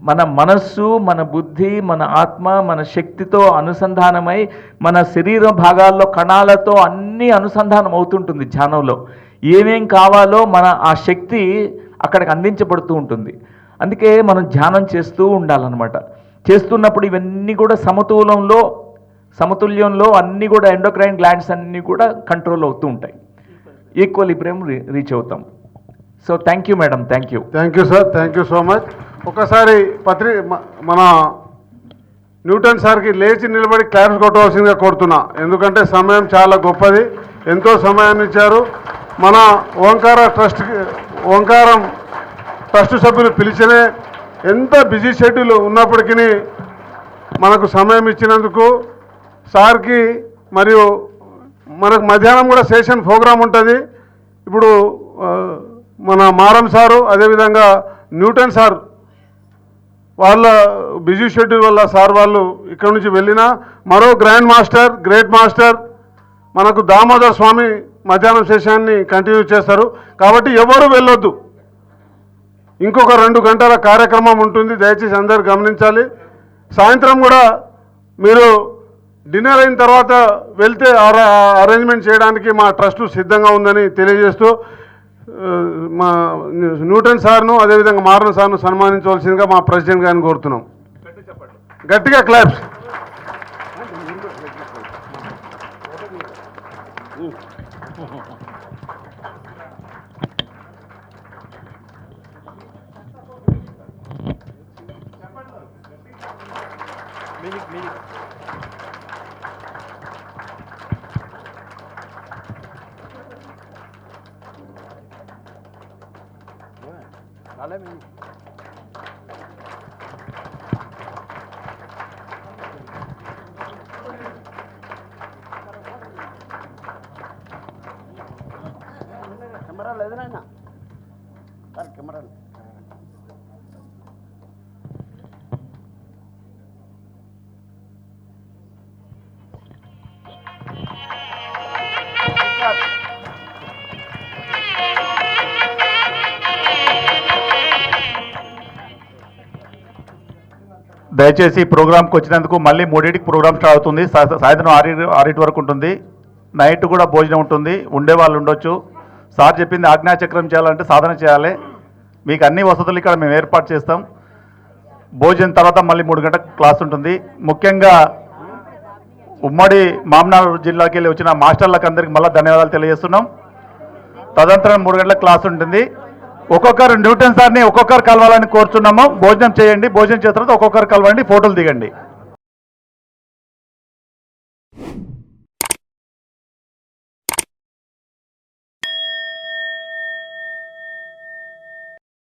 Speaker 2: మన మనస్సు, మన బుద్ధి, మన ఆత్మ, మన శక్తితో అనుసంధానమై మన శరీర భాగాల్లో కణాలతో అన్నీ అనుసంధానం అవుతుంటుంది. ధ్యానంలో ఏమేం కావాలో ఆ శక్తి అక్కడికి అందించబడుతూ ఉంటుంది. అందుకే మనం ధ్యానం చేస్తూ ఉండాలన్నమాట. చేస్తున్నప్పుడు ఇవన్నీ కూడా సమతుల్యంలో అన్నీ కూడా ఎండోక్రైన్ గ్లాండ్స్ అన్నీ కూడా కంట్రోల్ అవుతూ ఉంటాయి, ఈక్వలిబ్రియం రీచ్ అవుతాం. So thank you madam, thank you
Speaker 1: sir, thank you so much. ఒకసారి మన న్యూటన్ సార్కి లేచి నిలబడి క్లాప్స్ కొట్టవలసిందిగా కోరుతున్నా. ఎందుకంటే సమయం చాలా గొప్పది, ఎంతో సమయాన్ని ఇచ్చారు. మన ఓంకారం ట్రస్ట్ సభ్యులు పిలిచినే ఎంత బిజీ షెడ్యూల్ ఉన్నప్పటికీ మనకు సమయం ఇచ్చినందుకు సార్కి, మరియు మనకు మధ్యాహ్నం కూడా సెషన్ ప్రోగ్రాం ఉంటుంది. ఇప్పుడు మన మారం సారు, అదేవిధంగా న్యూటన్ సార్ వాళ్ళ బిజీ షెడ్యూల్ వల్ల సార్ వాళ్ళు ఇక్కడ నుంచి వెళ్ళినా, మరో గ్రాండ్ మాస్టర్, గ్రేట్ మాస్టర్ మనకు దామోదర్ స్వామి మధ్యాహ్నం సెషన్ని కంటిన్యూ చేస్తారు. కాబట్టి ఎవరు వెళ్ళొద్దు. ఇంకొక 2 గంటల కార్యక్రమం ఉంటుంది, దయచేసి అందరు గమనించాలి. సాయంత్రం కూడా మీరు డిన్నర్ అయిన తర్వాత వెళ్తే అరేంజ్మెంట్ చేయడానికి మా ట్రస్ట్ సిద్ధంగా ఉందని తెలియజేస్తూ మా న్యూటన్ సార్ను అదేవిధంగా మారన్ సార్ను సన్మానించవలసిందిగా మా ప్రెసిడెంట్ గారిని కోరుతున్నాం. గట్టిగా క్లాప్స్.
Speaker 7: కెమెరా లేదు నాయన సార్, కెమెరా
Speaker 3: దయచేసి ప్రోగ్రామ్కి వచ్చినందుకు మళ్ళీ 3కి ప్రోగ్రామ్ స్టార్ట్ అవుతుంది. సాయంత్రం 6 వరకు ఉంటుంది. నైట్ కూడా భోజనం ఉంటుంది. ఉండే వాళ్ళు ఉండొచ్చు. సార్ చెప్పింది ఆజ్ఞాచక్రం చేయాలంటే సాధన చేయాలి. మీకు అన్ని వసతులు ఇక్కడ మేము ఏర్పాటు చేస్తాం. భోజనం తర్వాత మళ్ళీ 3 గంటల క్లాస్ ఉంటుంది. ముఖ్యంగా ఉమ్మడి మామనాడు జిల్లాకి వెళ్ళి వచ్చిన మాస్టర్లకు అందరికీ మళ్ళీ ధన్యవాదాలు తెలియజేస్తున్నాం. తదనంతరం 3 గంటల క్లాస్ ఉంటుంది. ఒక్కొక్కరు న్యూటన్ సార్ని ఒక్కొక్కరు కలవాలని కోరుచున్నాము. భోజనం చేయండి. భోజనం చేసిన తర్వాత ఒక్కొక్కరు కలవండి, ఫోటోలు దిగండి.